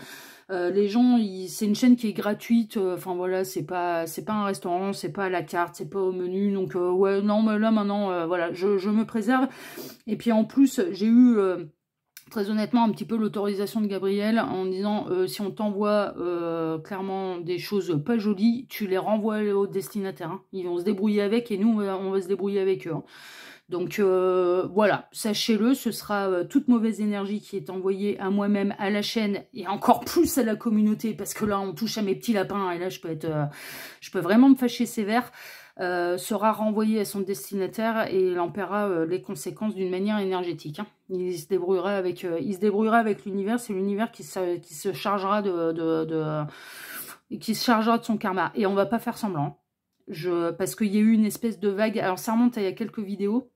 Les gens, c'est une chaîne qui est gratuite, enfin voilà, c'est pas un restaurant, c'est pas à la carte, c'est pas au menu, donc ouais, non, mais là maintenant, voilà, je me préserve. Et puis en plus, j'ai eu, très honnêtement, un petit peu l'autorisation de Gabriel en disant, si on t'envoie clairement des choses pas jolies, tu les renvoies au destinataire, hein. Ils vont se débrouiller avec, et nous, on va se débrouiller avec eux, hein. Donc voilà, sachez-le, ce sera toute mauvaise énergie qui est envoyée à moi-même, à la chaîne, et encore plus à la communauté, parce que là on touche à mes petits lapins, et là je peux vraiment me fâcher sévère, sera renvoyée à son destinataire, et il en paiera les conséquences d'une manière énergétique, hein. Il se débrouillera avec l'univers, c'est l'univers qui se chargera qui se chargera de son karma, et on va pas faire semblant. Parce qu'il y a eu une espèce de vague, alors ça remonte à il y a quelques vidéos,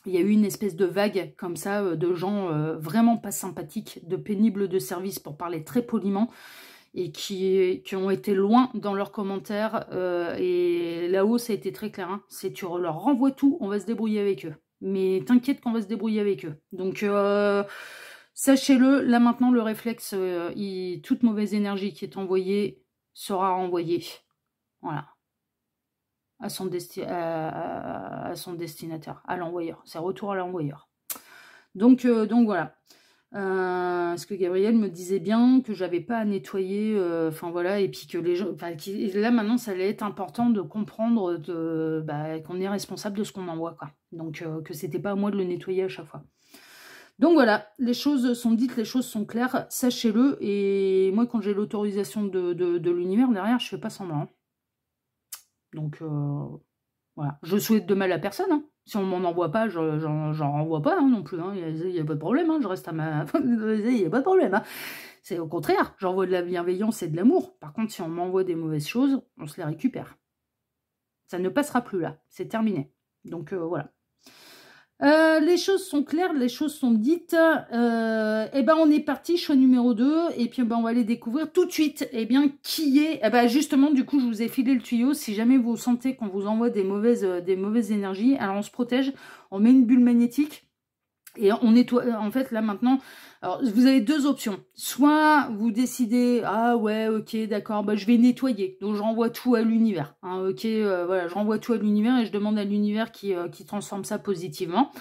il y a eu une espèce de vague comme ça, de gens vraiment pas sympathiques, de pénibles de service pour parler très poliment, et qui ont été loin dans leurs commentaires, et là-haut ça a été très clair, hein, c'est tu leur renvoies tout, on va se débrouiller avec eux. Mais t'inquiète qu'on va se débrouiller avec eux. Donc sachez-le, là maintenant le réflexe, toute mauvaise énergie qui est envoyée sera renvoyée. Voilà. À son destinataire, à l'envoyeur. C'est retour à l'envoyeur. Donc voilà. Parce que Gabriel me disait bien que j'avais pas à nettoyer, enfin voilà, et puis que les gens, là maintenant ça allait être important de comprendre qu'on est responsable de ce qu'on envoie, quoi. Donc que c'était pas à moi de le nettoyer à chaque fois. Donc voilà, les choses sont dites, les choses sont claires, sachez-le, et moi quand j'ai l'autorisation de l'univers derrière, je fais pas semblant. Donc voilà, je souhaite de mal à personne, hein. Si on m'en envoie pas, j'en renvoie pas, hein, non plus, hein. Il n'y a pas de problème, hein. Je reste à ma... il n'y a pas de problème, hein. C'est au contraire, j'envoie de la bienveillance et de l'amour. Par contre, si on m'envoie des mauvaises choses, on se les récupère. Ça ne passera plus là, c'est terminé. Donc voilà. Les choses sont claires, les choses sont dites. Et ben on est parti, choix numéro 2. Et puis ben on va aller découvrir tout de suite. Et bien qui est. Justement, du coup, je vous ai filé le tuyau. Si jamais vous sentez qu'on vous envoie des mauvaises énergies, alors on se protège, on met une bulle magnétique. Et on nettoie, en fait, là, maintenant, alors, vous avez deux options. Soit vous décidez, ah ouais, ok, d'accord, je vais nettoyer. Donc, je renvoie tout à l'univers. Hein, ok, voilà, je renvoie tout à l'univers et je demande à l'univers qui transforme ça positivement.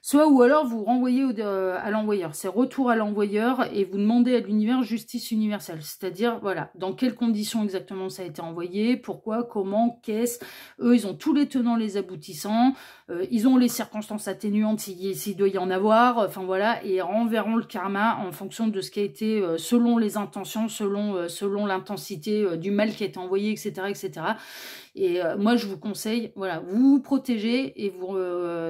Soit, ou alors, vous renvoyez à l'envoyeur. C'est retour à l'envoyeur et vous demandez à l'univers justice universelle. C'est-à-dire, voilà, dans quelles conditions exactement ça a été envoyé, pourquoi, comment, qu'est-ce. Eux, ils ont tous les tenants, les aboutissants. Ils ont les circonstances atténuantes s'il doit y en avoir. Enfin, voilà, et renverront le karma en fonction de ce qui a été, selon les intentions, selon l'intensité du mal qui a été envoyé, etc., etc. Et moi, je vous conseille, voilà, vous vous protégez et vous,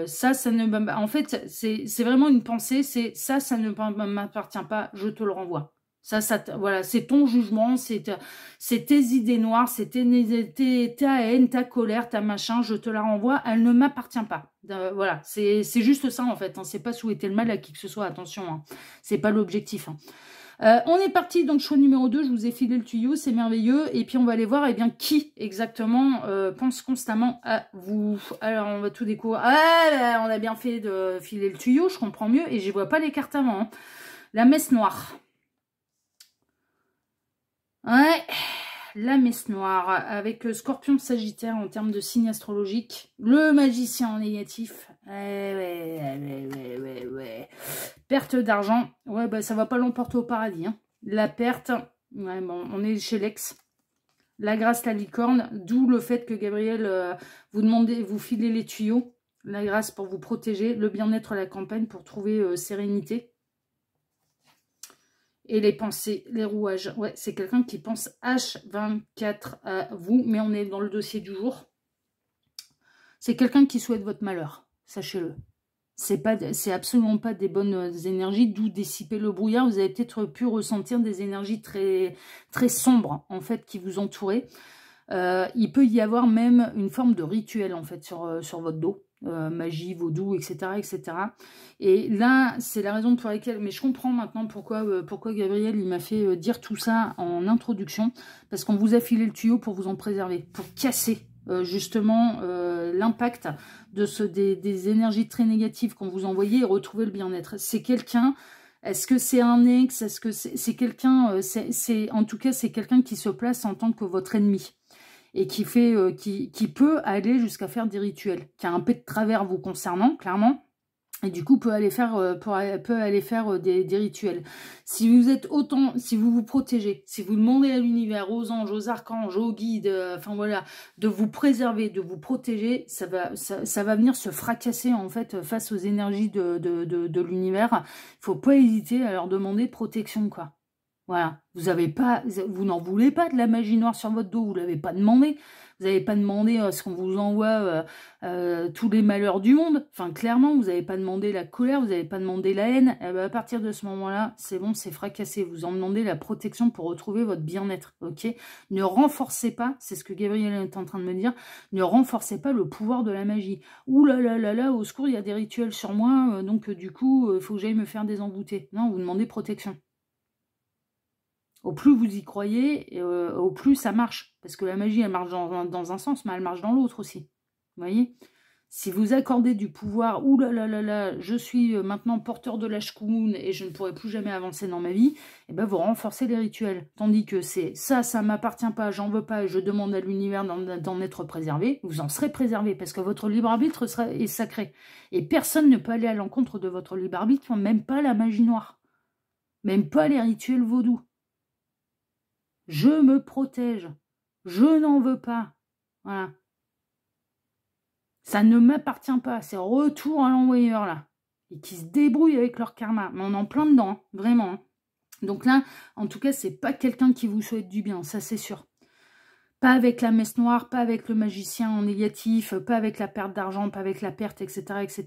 ça ne... En fait, c'est vraiment une pensée, c'est ça ne m'appartient pas, je te le renvoie. Voilà, c'est ton jugement, c'est tes idées noires, c'est ta haine, ta colère, ta machin, je te la renvoie, elle ne m'appartient pas. Voilà, c'est juste ça en fait, hein, c'est pas souhaiter le mal à qui que ce soit, attention, hein, c'est pas l'objectif, hein. On est parti, donc choix numéro 2, je vous ai filé le tuyau, c'est merveilleux. Et puis on va aller voir eh bien, qui exactement pense constamment à vous. Alors on va tout découvrir. Ah, là, on a bien fait de filer le tuyau, je comprends mieux. Et je vois pas les cartes avant. Hein. La messe noire. Ouais, la messe noire avec Scorpion Sagittaire en termes de signe astrologique. Le magicien en négatif. Ouais. Perte d'argent. Ouais, bah ça va pas l'emporter au paradis. Hein. La perte. Ouais, bon, on est chez l'ex. La grâce, la licorne. D'où le fait que Gabriel vous filez les tuyaux. La grâce pour vous protéger. Le bien-être à la campagne pour trouver sérénité. Et les pensées, les rouages. Ouais, c'est quelqu'un qui pense H24 à vous, mais on est dans le dossier du jour. C'est quelqu'un qui souhaite votre malheur, sachez-le. C'est absolument pas des bonnes énergies, d'où dissiper le brouillard. Vous avez peut-être pu ressentir des énergies très, très sombres, en fait, qui vous entouraient. Il peut y avoir même une forme de rituel, en fait, sur votre dos. Magie, vaudou, etc., etc. Et là, c'est la raison pour laquelle... Mais je comprends maintenant pourquoi Gabriel il m'a fait dire tout ça en introduction. Parce qu'on vous a filé le tuyau pour vous en préserver. Pour casser, justement, l'impact des énergies très négatives qu'on vous envoyait et retrouver le bien-être. C'est quelqu'un... Est-ce que c'est un ex? Est-ce que c'est quelqu'un... en tout cas, c'est quelqu'un qui se place en tant que votre ennemi. Et qui peut aller jusqu'à faire des rituels, qui a un peu de travers vous concernant, clairement, et du coup peut aller faire, des rituels. Si vous vous protégez, si vous demandez à l'univers, aux anges, aux archanges, aux guides, enfin voilà, de vous préserver, de vous protéger, ça va venir se fracasser en fait face aux énergies de l'univers. Il faut pas hésiter à leur demander protection, quoi. Voilà, vous n'en voulez pas de la magie noire sur votre dos, vous ne l'avez pas demandé. Vous n'avez pas demandé ce qu'on vous envoie tous les malheurs du monde. Enfin, clairement, vous n'avez pas demandé la colère, vous n'avez pas demandé la haine. Et ben, à partir de ce moment-là, c'est bon, c'est fracassé. Vous en demandez la protection pour retrouver votre bien-être, ok? Ne renforcez pas, c'est ce que Gabriel est en train de me dire, ne renforcez pas le pouvoir de la magie. Ouh là là là là, au secours, il y a des rituels sur moi, donc du coup, il faut que j'aille me faire désemboûter. Non, vous demandez protection. Au plus vous y croyez, au plus ça marche. Parce que la magie, elle marche dans un sens, mais elle marche dans l'autre aussi. Vous voyez? Si vous accordez du pouvoir, ouh là là là là, je suis maintenant porteur de la shkumun et je ne pourrai plus jamais avancer dans ma vie, et ben vous renforcez les rituels. Tandis que c'est ça m'appartient pas, j'en veux pas et je demande à l'univers d'en être préservé, vous en serez préservé parce que votre libre arbitre est sacré. Et personne ne peut aller à l'encontre de votre libre arbitre, même pas la magie noire. Même pas les rituels vaudous. Je me protège. Je n'en veux pas. Voilà. Ça ne m'appartient pas. C'est retour à l'envoyeur, là. Et qui se débrouillent avec leur karma. Mais on est en plein dedans, hein, vraiment. Hein. Donc là, en tout cas, c'est pas quelqu'un qui vous souhaite du bien, ça c'est sûr. Pas avec la messe noire, pas avec le magicien en négatif, pas avec la perte d'argent, pas avec la perte, etc., etc.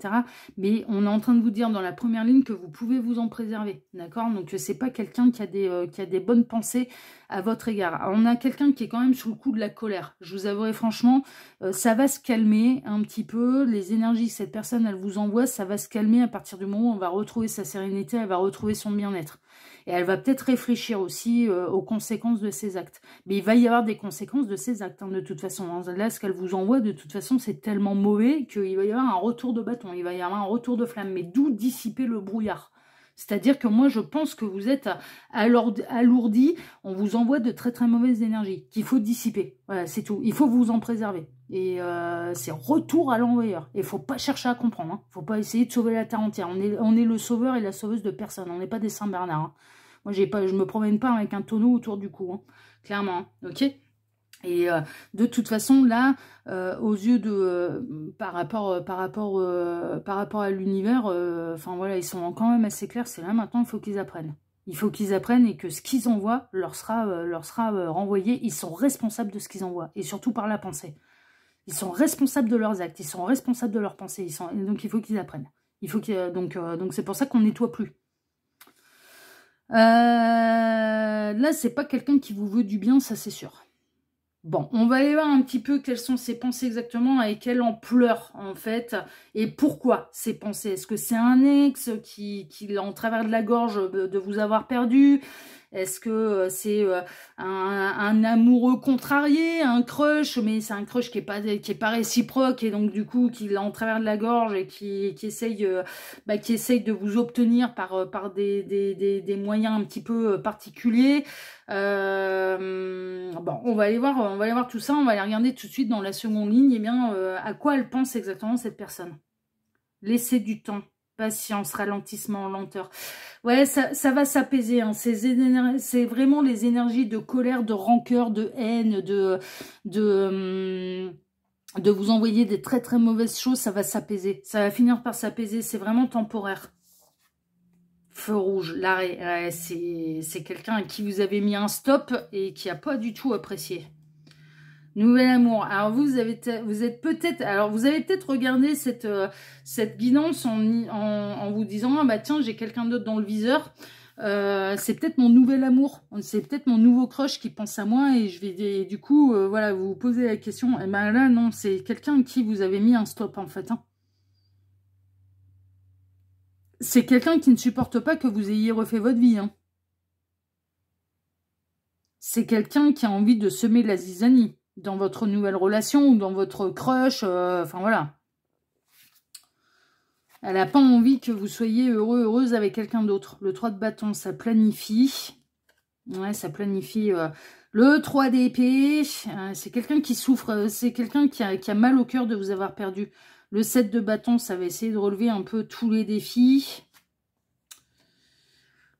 Mais on est en train de vous dire dans la première ligne que vous pouvez vous en préserver, d'accord? Donc c'est pas quelqu'un qui a des bonnes pensées à votre égard. Alors, on a quelqu'un qui est quand même sous le coup de la colère. Je vous avouerai franchement, ça va se calmer un petit peu. Les énergies que cette personne, elle vous envoie, ça va se calmer à partir du moment où on va retrouver sa sérénité, elle va retrouver son bien-être. Et elle va peut-être réfléchir aussi aux conséquences de ses actes. Mais il va y avoir des conséquences de ses actes, hein, de toute façon. Là, ce qu'elle vous envoie, de toute façon, c'est tellement mauvais qu'il va y avoir un retour de bâton, il va y avoir un retour de flamme. Mais d'où dissiper le brouillard? C'est-à-dire que moi, je pense que vous êtes alourdi, on vous envoie de très très mauvaises énergies qu'il faut dissiper. Voilà, c'est tout. Il faut vous en préserver. Et c'est retour à l'envoyeur. Et il ne faut pas chercher à comprendre. Il ne faut pas essayer de sauver la terre entière. On est le sauveur et la sauveuse de personne. On n'est pas des Saint-Bernard. Hein. Moi, je ne me promène pas avec un tonneau autour du cou. Hein. Clairement. Hein. Ok ? Et de toute façon, là, aux yeux de... par rapport à l'univers, enfin voilà, ils sont quand même assez clairs. C'est là maintenant, il faut qu'ils apprennent. Il faut qu'ils apprennent et que ce qu'ils envoient leur sera renvoyé. Ils sont responsables de ce qu'ils envoient. Et surtout par la pensée. Ils sont responsables de leurs actes. Ils sont responsables de leurs pensées. Donc, il faut qu'ils apprennent. Donc c'est pour ça qu'on nettoie plus. Là, c'est pas quelqu'un qui vous veut du bien, ça c'est sûr. Bon, on va aller voir un petit peu quelles sont ses pensées exactement et quelle ampleur en fait et pourquoi ces pensées. Est-ce que c'est un ex qui l'a en travers de la gorge de vous avoir perdu? Est-ce que c'est un amoureux contrarié, un crush, mais c'est un crush qui est pas réciproque et donc du coup qui l'a en travers de la gorge et qui essaye de vous obtenir par des moyens un petit peu particuliers. Bon, on va aller voir tout ça, on va aller regarder tout de suite dans la seconde ligne, et bien, à quoi elle pense exactement cette personne. Laissez du temps, patience, ralentissement, lenteur. Ouais, ça va s'apaiser, hein. C'est vraiment les énergies de colère, de rancœur, de haine, de vous envoyer des très très mauvaises choses, ça va s'apaiser. Ça va finir par s'apaiser, c'est vraiment temporaire. Feu rouge, l'arrêt, ouais, c'est quelqu'un à qui vous avez mis un stop et qui n'a pas du tout apprécié. Nouvel amour. Alors vous avez peut-être regardé cette guidance en vous disant ah bah tiens j'ai quelqu'un d'autre dans le viseur. C'est peut-être mon nouvel amour, c'est peut-être mon nouveau crush qui pense à moi et du coup voilà vous vous posez la question. Et ben là non c'est quelqu'un à qui vous avez mis un stop en fait. Hein. C'est quelqu'un qui ne supporte pas que vous ayez refait votre vie. Hein. C'est quelqu'un qui a envie de semer la zizanie dans votre nouvelle relation ou dans votre crush. Enfin, voilà. Elle n'a pas envie que vous soyez heureux, heureuse avec quelqu'un d'autre. Le 3 de bâton, ça planifie. Ouais, ça planifie. Le 3 d'épée, c'est quelqu'un qui souffre. C'est quelqu'un qui a mal au cœur de vous avoir perdu. Le 7 de bâton, ça va essayer de relever un peu tous les défis.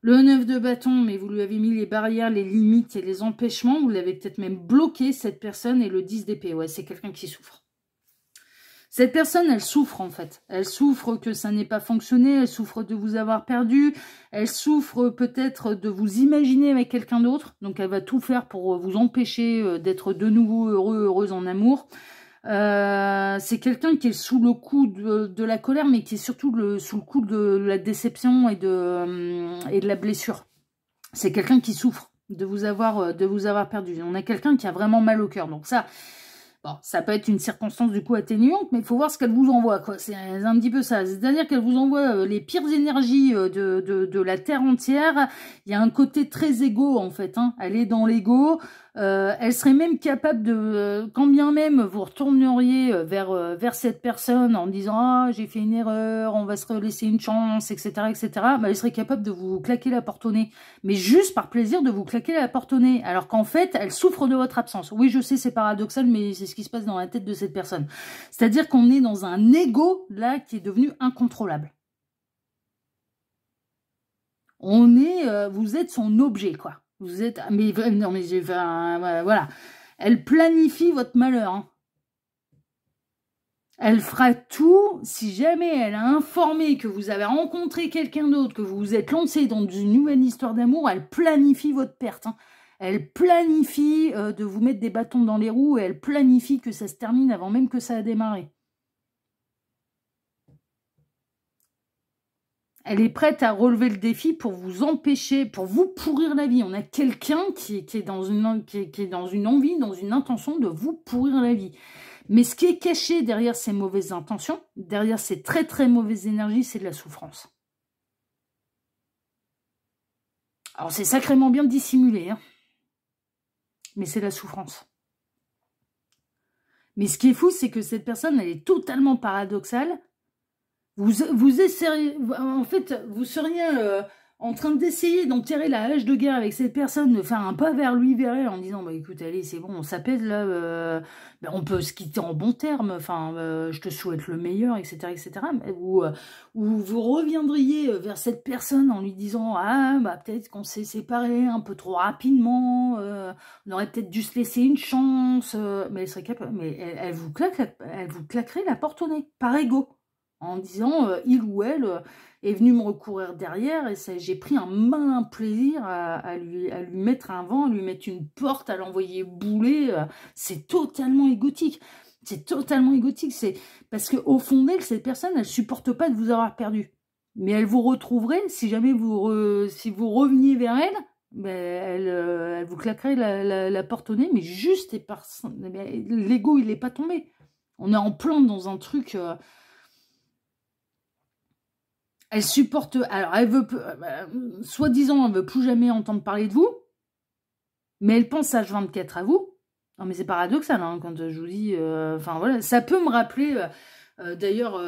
Le 9 de bâton, mais vous lui avez mis les barrières, les limites et les empêchements. Vous l'avez peut-être même bloqué, cette personne. Et le 10 d'épée, ouais, c'est quelqu'un qui souffre. Cette personne, elle souffre en fait. Elle souffre que ça n'ait pas fonctionné. Elle souffre de vous avoir perdu. Elle souffre peut-être de vous imaginer avec quelqu'un d'autre. Donc elle va tout faire pour vous empêcher d'être de nouveau heureux, heureuse en amour. C'est quelqu'un qui est sous le coup de la colère, mais qui est surtout sous le coup de la déception et de la blessure. C'est quelqu'un qui souffre de vous avoir perdu. On a quelqu'un qui a vraiment mal au cœur. Donc ça, bon, ça peut être une circonstance du coup atténuante, mais il faut voir ce qu'elle vous envoie, quoi. C'est un petit peu ça. C'est-à-dire qu'elle vous envoie les pires énergies de la Terre entière. Il y a un côté très égo, en fait. Hein. Elle est dans l'ego. Elle serait même capable de, quand bien même vous retourneriez vers cette personne en disant « Ah, j'ai fait une erreur, on va se laisser une chance, etc. etc. » bah, elle serait capable de vous claquer la porte au nez. Mais juste par plaisir de vous claquer la porte au nez. Alors qu'en fait, elle souffre de votre absence. Oui, je sais, c'est paradoxal, mais c'est ce qui se passe dans la tête de cette personne. C'est-à-dire qu'on est dans un ego, là, qui est devenu incontrôlable. Vous êtes son objet, quoi. Vous êtes, mais non, mais voilà. Elle planifie votre malheur. Hein. Elle fera tout, si jamais elle a informé que vous avez rencontré quelqu'un d'autre, que vous vous êtes lancé dans une nouvelle histoire d'amour, elle planifie votre perte. Hein. Elle planifie de vous mettre des bâtons dans les roues et elle planifie que ça se termine avant même que ça a démarré. Elle est prête à relever le défi pour vous empêcher, pour vous pourrir la vie. On a quelqu'un qui est dans une envie, dans une intention de vous pourrir la vie. Mais ce qui est caché derrière ces mauvaises intentions, derrière ces très très mauvaises énergies, c'est de la souffrance. Alors c'est sacrément bien dissimulé, hein, mais c'est la souffrance. Mais ce qui est fou, c'est que cette personne, elle est totalement paradoxale. Vous essayez, en fait, vous seriez en train d'essayer d'enterrer la hache de guerre avec cette personne, de faire un pas vers lui, vers elle, en disant, bah écoute, allez, c'est bon, on s'apaise là, bah, on peut se quitter en bons termes, enfin, je te souhaite le meilleur, etc., etc. Ou vous reviendriez vers cette personne en lui disant, ah, bah peut-être qu'on s'est séparés un peu trop rapidement, on aurait peut-être dû se laisser une chance, mais elle serait capable, mais elle vous claquerait la porte au nez, par ego. En disant, il ou elle est venu me recourir derrière et j'ai pris un malin plaisir à lui mettre un vent, à lui mettre une porte, à l'envoyer bouler. C'est totalement égotique. C'est totalement égotique. C'est parce qu'au fond d'elle, cette personne, elle supporte pas de vous avoir perdu. Mais elle vous retrouverait, si jamais si vous reveniez vers elle, ben, elle vous claquerait la porte au nez, mais juste et par... L'ego, il n'est pas tombé. On est en plein dans un truc... Elle supporte... Alors, elle veut... soi-disant, elle veut plus jamais entendre parler de vous, mais elle pense H24 à vous. Non, mais c'est paradoxal, hein, quand je vous dis... Enfin, voilà, ça peut me rappeler... D'ailleurs,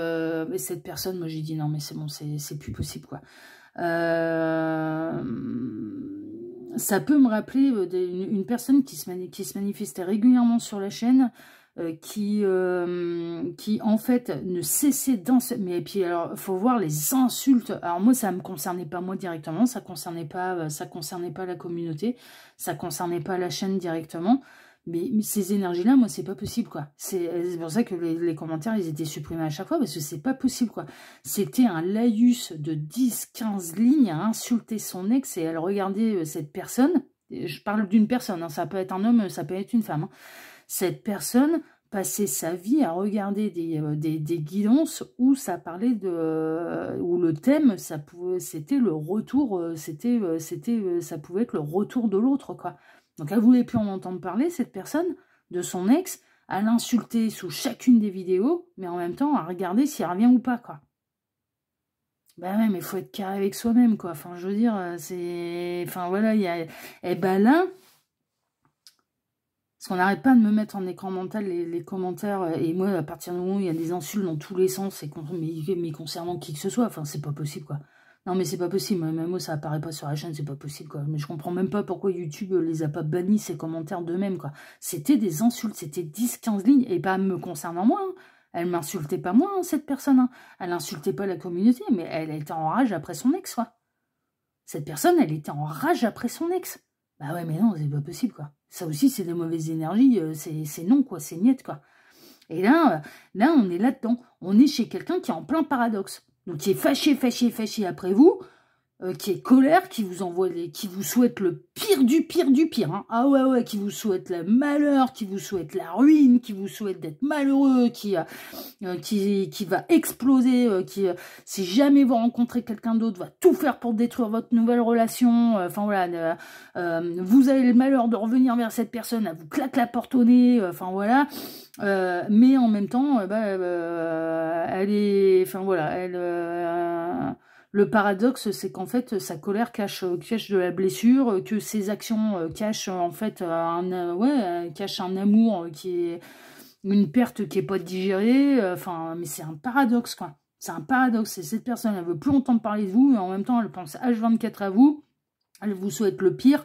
mais cette personne, moi, j'ai dit, non, mais c'est bon, c'est plus possible, quoi. Ça peut me rappeler une personne qui se manifestait régulièrement sur la chaîne, qui en fait ne cessait d'insulter. Mais puis alors, faut voir les insultes. Alors moi, ça me concernait pas moi directement, ça concernait pas la communauté, ça concernait pas la chaîne directement. Mais ces énergies-là, moi, c'est pas possible, quoi. C'est pour ça que les commentaires, ils étaient supprimés à chaque fois, parce que c'est pas possible, quoi. C'était un laïus de 10-15 lignes à insulter son ex, et elle regardait cette personne. Je parle d'une personne, hein, ça peut être un homme, ça peut être une femme. Hein. Cette personne passait sa vie à regarder des guidances où ça parlait de... où le thème, c'était le retour, ça pouvait être le retour de l'autre, quoi. Donc elle voulait plus en entendre parler, cette personne, de son ex, à l'insulter sous chacune des vidéos, mais en même temps à regarder s'il revient ou pas, quoi. Ben ouais, mais il faut être carré avec soi-même, quoi. Enfin, je veux dire, c'est... Enfin, voilà, il y a... Eh ben là... Parce qu'on n'arrête pas de me mettre en écran mental les commentaires, et moi, à partir du moment où il y a des insultes dans tous les sens, mais concernant qui que ce soit, enfin, c'est pas possible, quoi. Non, mais c'est pas possible, même moi, ça apparaît pas sur la chaîne, c'est pas possible, quoi. Mais je comprends même pas pourquoi YouTube les a pas bannis, ces commentaires d'eux-mêmes, quoi. C'était des insultes, c'était 10-15 lignes, et pas me concernant moi, hein. Elle m'insultait pas moi, hein, cette personne, hein. Elle insultait pas la communauté, mais elle était en rage après son ex, quoi. Cette personne, elle était en rage après son ex. Bah ouais, mais non, c'est pas possible, quoi. Ça aussi, c'est des mauvaises énergies, c'est non, quoi, c'est niette, quoi. Et là, on est là-dedans. On est chez quelqu'un qui est en plein paradoxe. Donc, qui est fâché après vous, qui est colère, qui vous souhaite le pire du pire du pire. Hein. Ah ouais, qui vous souhaite le malheur, qui vous souhaite la ruine, qui vous souhaite d'être malheureux, qui va exploser, si jamais vous rencontrez quelqu'un d'autre, va tout faire pour détruire votre nouvelle relation. Enfin voilà, vous avez le malheur de revenir vers cette personne, elle vous claque la porte au nez. Enfin voilà. Mais en même temps, elle est... Enfin voilà, elle... Le paradoxe, c'est qu'en fait, sa colère cache de la blessure, que ses actions cachent en fait cachent un amour qui est une perte qui est pas digérée. Enfin, mais c'est un paradoxe, quoi. C'est un paradoxe. Et cette personne, elle veut plus entendre parler de vous, mais en même temps, elle pense H24 à vous. Elle vous souhaite le pire.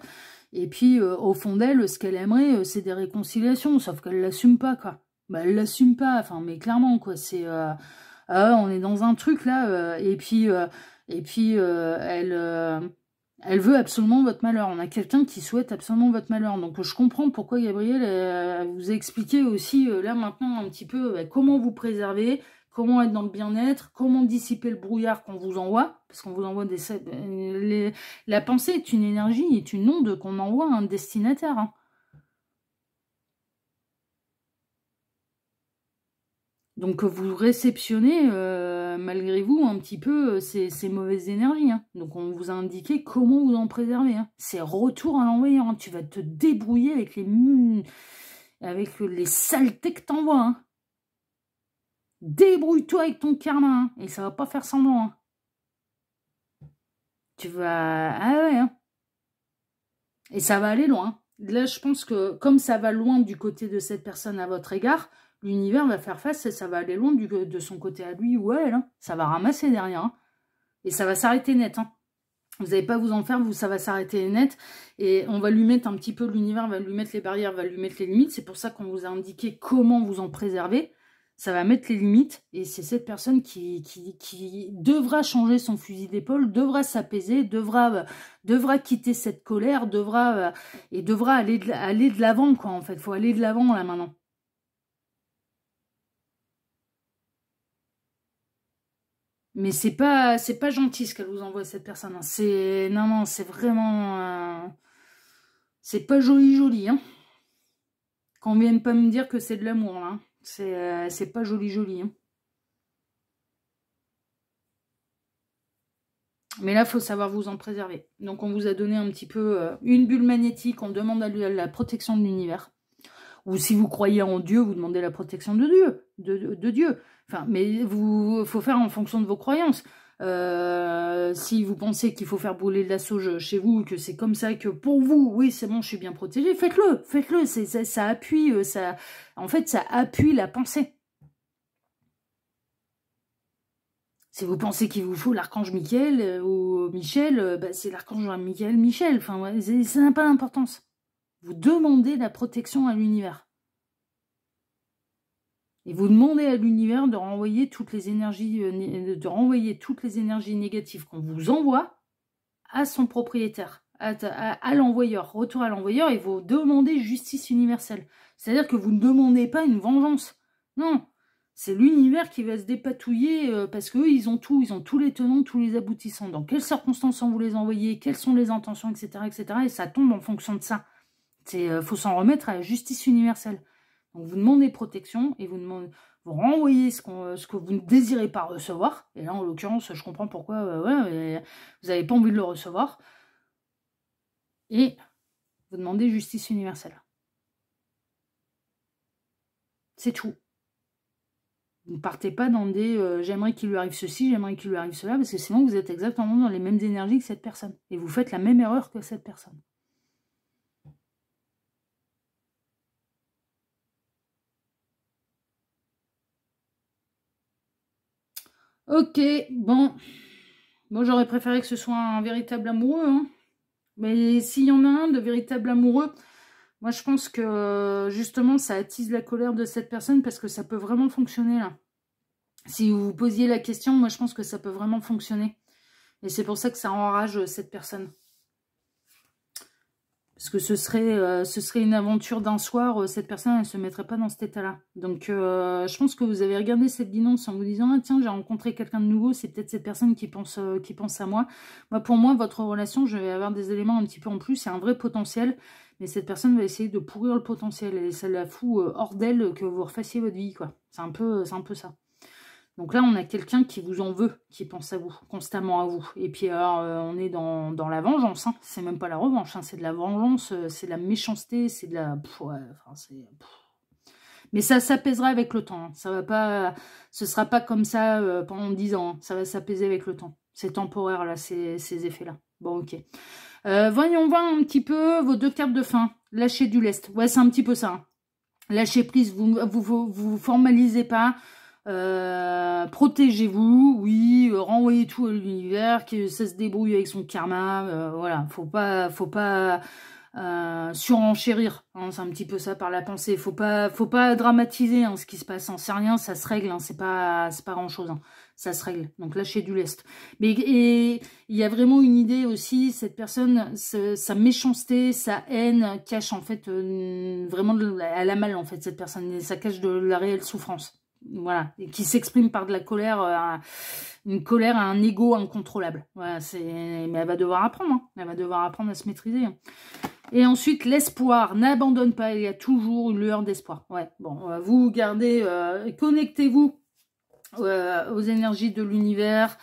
Et puis, au fond d'elle, ce qu'elle aimerait, c'est des réconciliations, sauf qu'elle l'assume pas, quoi. Bah, elle l'assume pas. Enfin, mais clairement, quoi. C'est... on est dans un truc, là, et puis elle veut absolument votre malheur. On a quelqu'un qui souhaite absolument votre malheur. Donc je comprends pourquoi Gabriel vous a expliqué aussi là maintenant un petit peu comment vous préserver, comment être dans le bien-être, comment dissiper le brouillard qu'on vous envoie. Parce qu'on vous envoie la pensée est une énergie, est une onde qu'on envoie à un destinataire. Hein. Donc vous réceptionnez malgré vous un petit peu ces mauvaises énergies. Hein. Donc on vous a indiqué comment vous en préserver. Hein. C'est retour à l'envoyeur. Hein. Tu vas te débrouiller avec les saletés que t'envoies. Hein. Débrouille-toi avec ton karma. Hein. Et ça va pas faire semblant. Hein. Tu vas... Ah ouais. Hein. Et ça va aller loin. Là je pense que comme ça va loin du côté de cette personne à votre égard... L'univers va faire face et ça va aller loin de son côté à lui ou à elle. Hein. Ça va ramasser derrière. Hein. Et ça va s'arrêter net. Hein. Vous n'allez pas vous en faire, ça va s'arrêter net. Et on va lui mettre un petit peu, l'univers va lui mettre les barrières, va lui mettre les limites. C'est pour ça qu'on vous a indiqué comment vous en préserver. Ça va mettre les limites. Et c'est cette personne qui devra changer son fusil d'épaule, devra s'apaiser, devra quitter cette colère, devra aller de l'avant, quoi, en fait. Il faut aller de l'avant, là, maintenant. Mais c'est pas gentil ce qu'elle vous envoie cette personne. Hein. Non, c'est vraiment c'est pas joli, hein. Qu'on vienne pas me dire que c'est de l'amour, là. Hein. C'est pas joli, hein. Mais là, il faut savoir vous en préserver. Donc, on vous a donné un petit peu une bulle magnétique. On demande à la protection de l'univers. Ou si vous croyez en Dieu, vous demandez la protection de Dieu. De Dieu. Enfin, mais il faut faire en fonction de vos croyances. Si vous pensez qu'il faut faire brûler de la sauge chez vous, que c'est comme ça que pour vous, oui, c'est bon, je suis bien protégée, faites-le. Faites-le. Ça appuie, en fait, ça appuie la pensée. Si vous pensez qu'il vous faut l'archange Michael ou Michel, bah, c'est l'archange Michel. Enfin, ouais, ça n'a pas d'importance. Vous demandez la protection à l'univers. Et vous demandez à l'univers de renvoyer toutes les énergies, négatives qu'on vous envoie à son propriétaire, à l'envoyeur. Retour à l'envoyeur, et vous demandez justice universelle. C'est-à-dire que vous ne demandez pas une vengeance. Non. C'est l'univers qui va se dépatouiller parce qu'eux, ils ont tout. Ils ont tous les tenants, tous les aboutissants. Dans quelles circonstances vous les envoyez, quelles sont les intentions, etc., etc. Et ça tombe en fonction de ça. Il faut s'en remettre à la justice universelle. Donc vous demandez protection et vous renvoyez ce que vous ne désirez pas recevoir. Et là, en l'occurrence, je comprends pourquoi vous n'avez pas envie de le recevoir. Et vous demandez justice universelle. C'est tout. Vous ne partez pas dans des j'aimerais qu'il lui arrive ceci, j'aimerais qu'il lui arrive cela, parce que sinon vous êtes exactement dans les mêmes énergies que cette personne. Et vous faites la même erreur que cette personne. Ok, bon. Moi j'aurais préféré que ce soit un véritable amoureux, hein. Mais s'il y en a un de véritable amoureux, moi je pense que justement ça attise la colère de cette personne parce que ça peut vraiment fonctionner là. Si vous vous posiez la question, moi je pense que ça peut vraiment fonctionner. Et c'est pour ça que ça enrage cette personne. Parce que ce serait une aventure d'un soir, cette personne elle ne se mettrait pas dans cet état-là. Donc je pense que vous avez regardé cette guidance en vous disant ah, tiens j'ai rencontré quelqu'un de nouveau, c'est peut-être cette personne qui pense à moi. Pour moi, votre relation, je vais avoir des éléments un petit peu en plus, c'est un vrai potentiel, mais cette personne va essayer de pourrir le potentiel et ça la fout hors d'elle que vous refassiez votre vie, quoi. C'est un peu ça. Donc là, on a quelqu'un qui vous en veut, qui pense à vous, constamment à vous. Et puis alors, on est dans la vengeance, hein. C'est même pas la revanche, hein. C'est de la vengeance, c'est de la méchanceté, c'est de la... Mais ça s'apaisera avec le temps, hein. Ça va pas... Ce sera pas comme ça pendant 10 ans, hein. Ça va s'apaiser avec le temps. C'est temporaire, là, ces effets-là. Bon, ok. Voyons voir un petit peu vos deux cartes de fin. Lâcher du lest. Ouais, c'est un petit peu ça, hein. Lâchez prise, vous formalisez pas. Protégez-vous, oui, renvoyez tout à l'univers, que ça se débrouille avec son karma, voilà, faut pas surenchérir, hein, c'est un petit peu ça par la pensée, faut pas dramatiser hein, ce qui se passe, hein, c'est rien, ça se règle, hein, c'est pas grand chose, hein, ça se règle, donc lâchez du lest. Mais et il y a vraiment une idée aussi, cette personne, sa méchanceté, sa haine cache en fait vraiment, elle a mal en fait cette personne, ça cache de la réelle souffrance. Voilà, et qui s'exprime par de la colère, une colère à un ego incontrôlable. Voilà, mais elle va devoir apprendre, hein. Elle va devoir apprendre à se maîtriser. Hein. Et ensuite, l'espoir, n'abandonne pas, il y a toujours une lueur d'espoir. Ouais, bon, vous gardez, connectez-vous aux énergies de l'univers.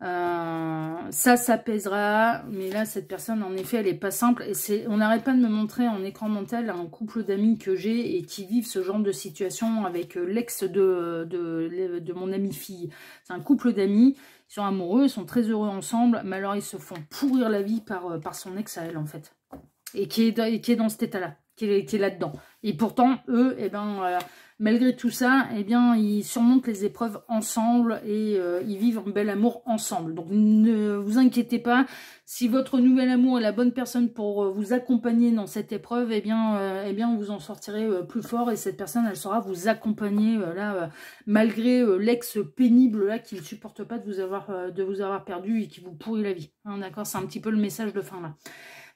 Ça s'apaisera, mais là cette personne en effet elle est pas simple et on n'arrête pas de me montrer en écran mental un couple d'amis que j'ai et qui vivent ce genre de situation avec l'ex de mon amie fille. C'est un couple d'amis, ils sont amoureux, ils sont très heureux ensemble, mais alors ils se font pourrir la vie par son ex à elle en fait, et qui est dans cet état là, qui est là-dedans, et pourtant eux malgré tout ça, eh bien, ils surmontent les épreuves ensemble et ils vivent un bel amour ensemble. Donc, ne vous inquiétez pas. Si votre nouvel amour est la bonne personne pour vous accompagner dans cette épreuve, eh bien, vous en sortirez plus fort et cette personne, elle saura vous accompagner malgré l'ex pénible là qui ne supporte pas de vous avoir perdu et qui vous pourrit la vie. Hein, d'accord, c'est un petit peu le message de fin là.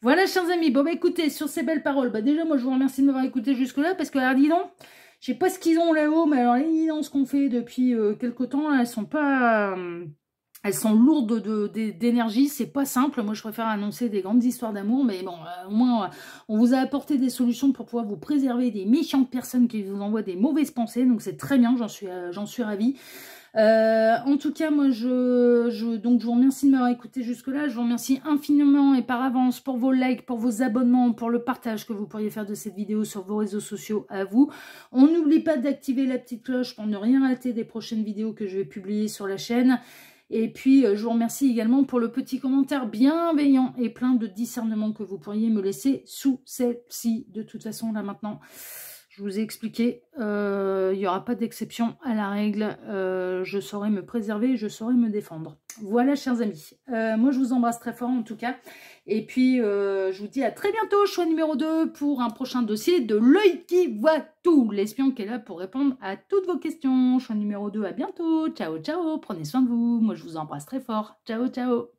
Voilà, chers amis. Bon, écoutez, sur ces belles paroles, déjà, moi, je vous remercie de m'avoir écouté jusque-là parce que, alors, dis donc, je sais pas ce qu'ils ont là-haut, mais alors les guidances qu'on fait depuis quelque temps, elles sont pas... elles sont lourdes d'énergie, c'est pas simple. Moi, je préfère annoncer des grandes histoires d'amour, mais bon, au moins, on vous a apporté des solutions pour pouvoir vous préserver des méchantes personnes qui vous envoient des mauvaises pensées, donc c'est très bien, j'en suis ravie. En tout cas, moi, donc, je vous remercie de m'avoir écouté jusque-là. Je vous remercie infiniment et par avance pour vos likes, pour vos abonnements, pour le partage que vous pourriez faire de cette vidéo sur vos réseaux sociaux à vous. On n'oublie pas d'activer la petite cloche pour ne rien rater des prochaines vidéos que je vais publier sur la chaîne. Et puis, je vous remercie également pour le petit commentaire bienveillant et plein de discernement que vous pourriez me laisser sous celle-ci. De toute façon, là maintenant, je vous ai expliqué, il n'y aura pas d'exception à la règle. Je saurai me préserver, je saurai me défendre. Voilà, chers amis. Moi, je vous embrasse très fort en tout cas. Et puis, je vous dis à très bientôt, choix numéro 2, pour un prochain dossier de l'œil qui voit tout. L'espion qui est là pour répondre à toutes vos questions. Choix numéro 2, à bientôt. Ciao, ciao. Prenez soin de vous. Moi, je vous embrasse très fort. Ciao, ciao.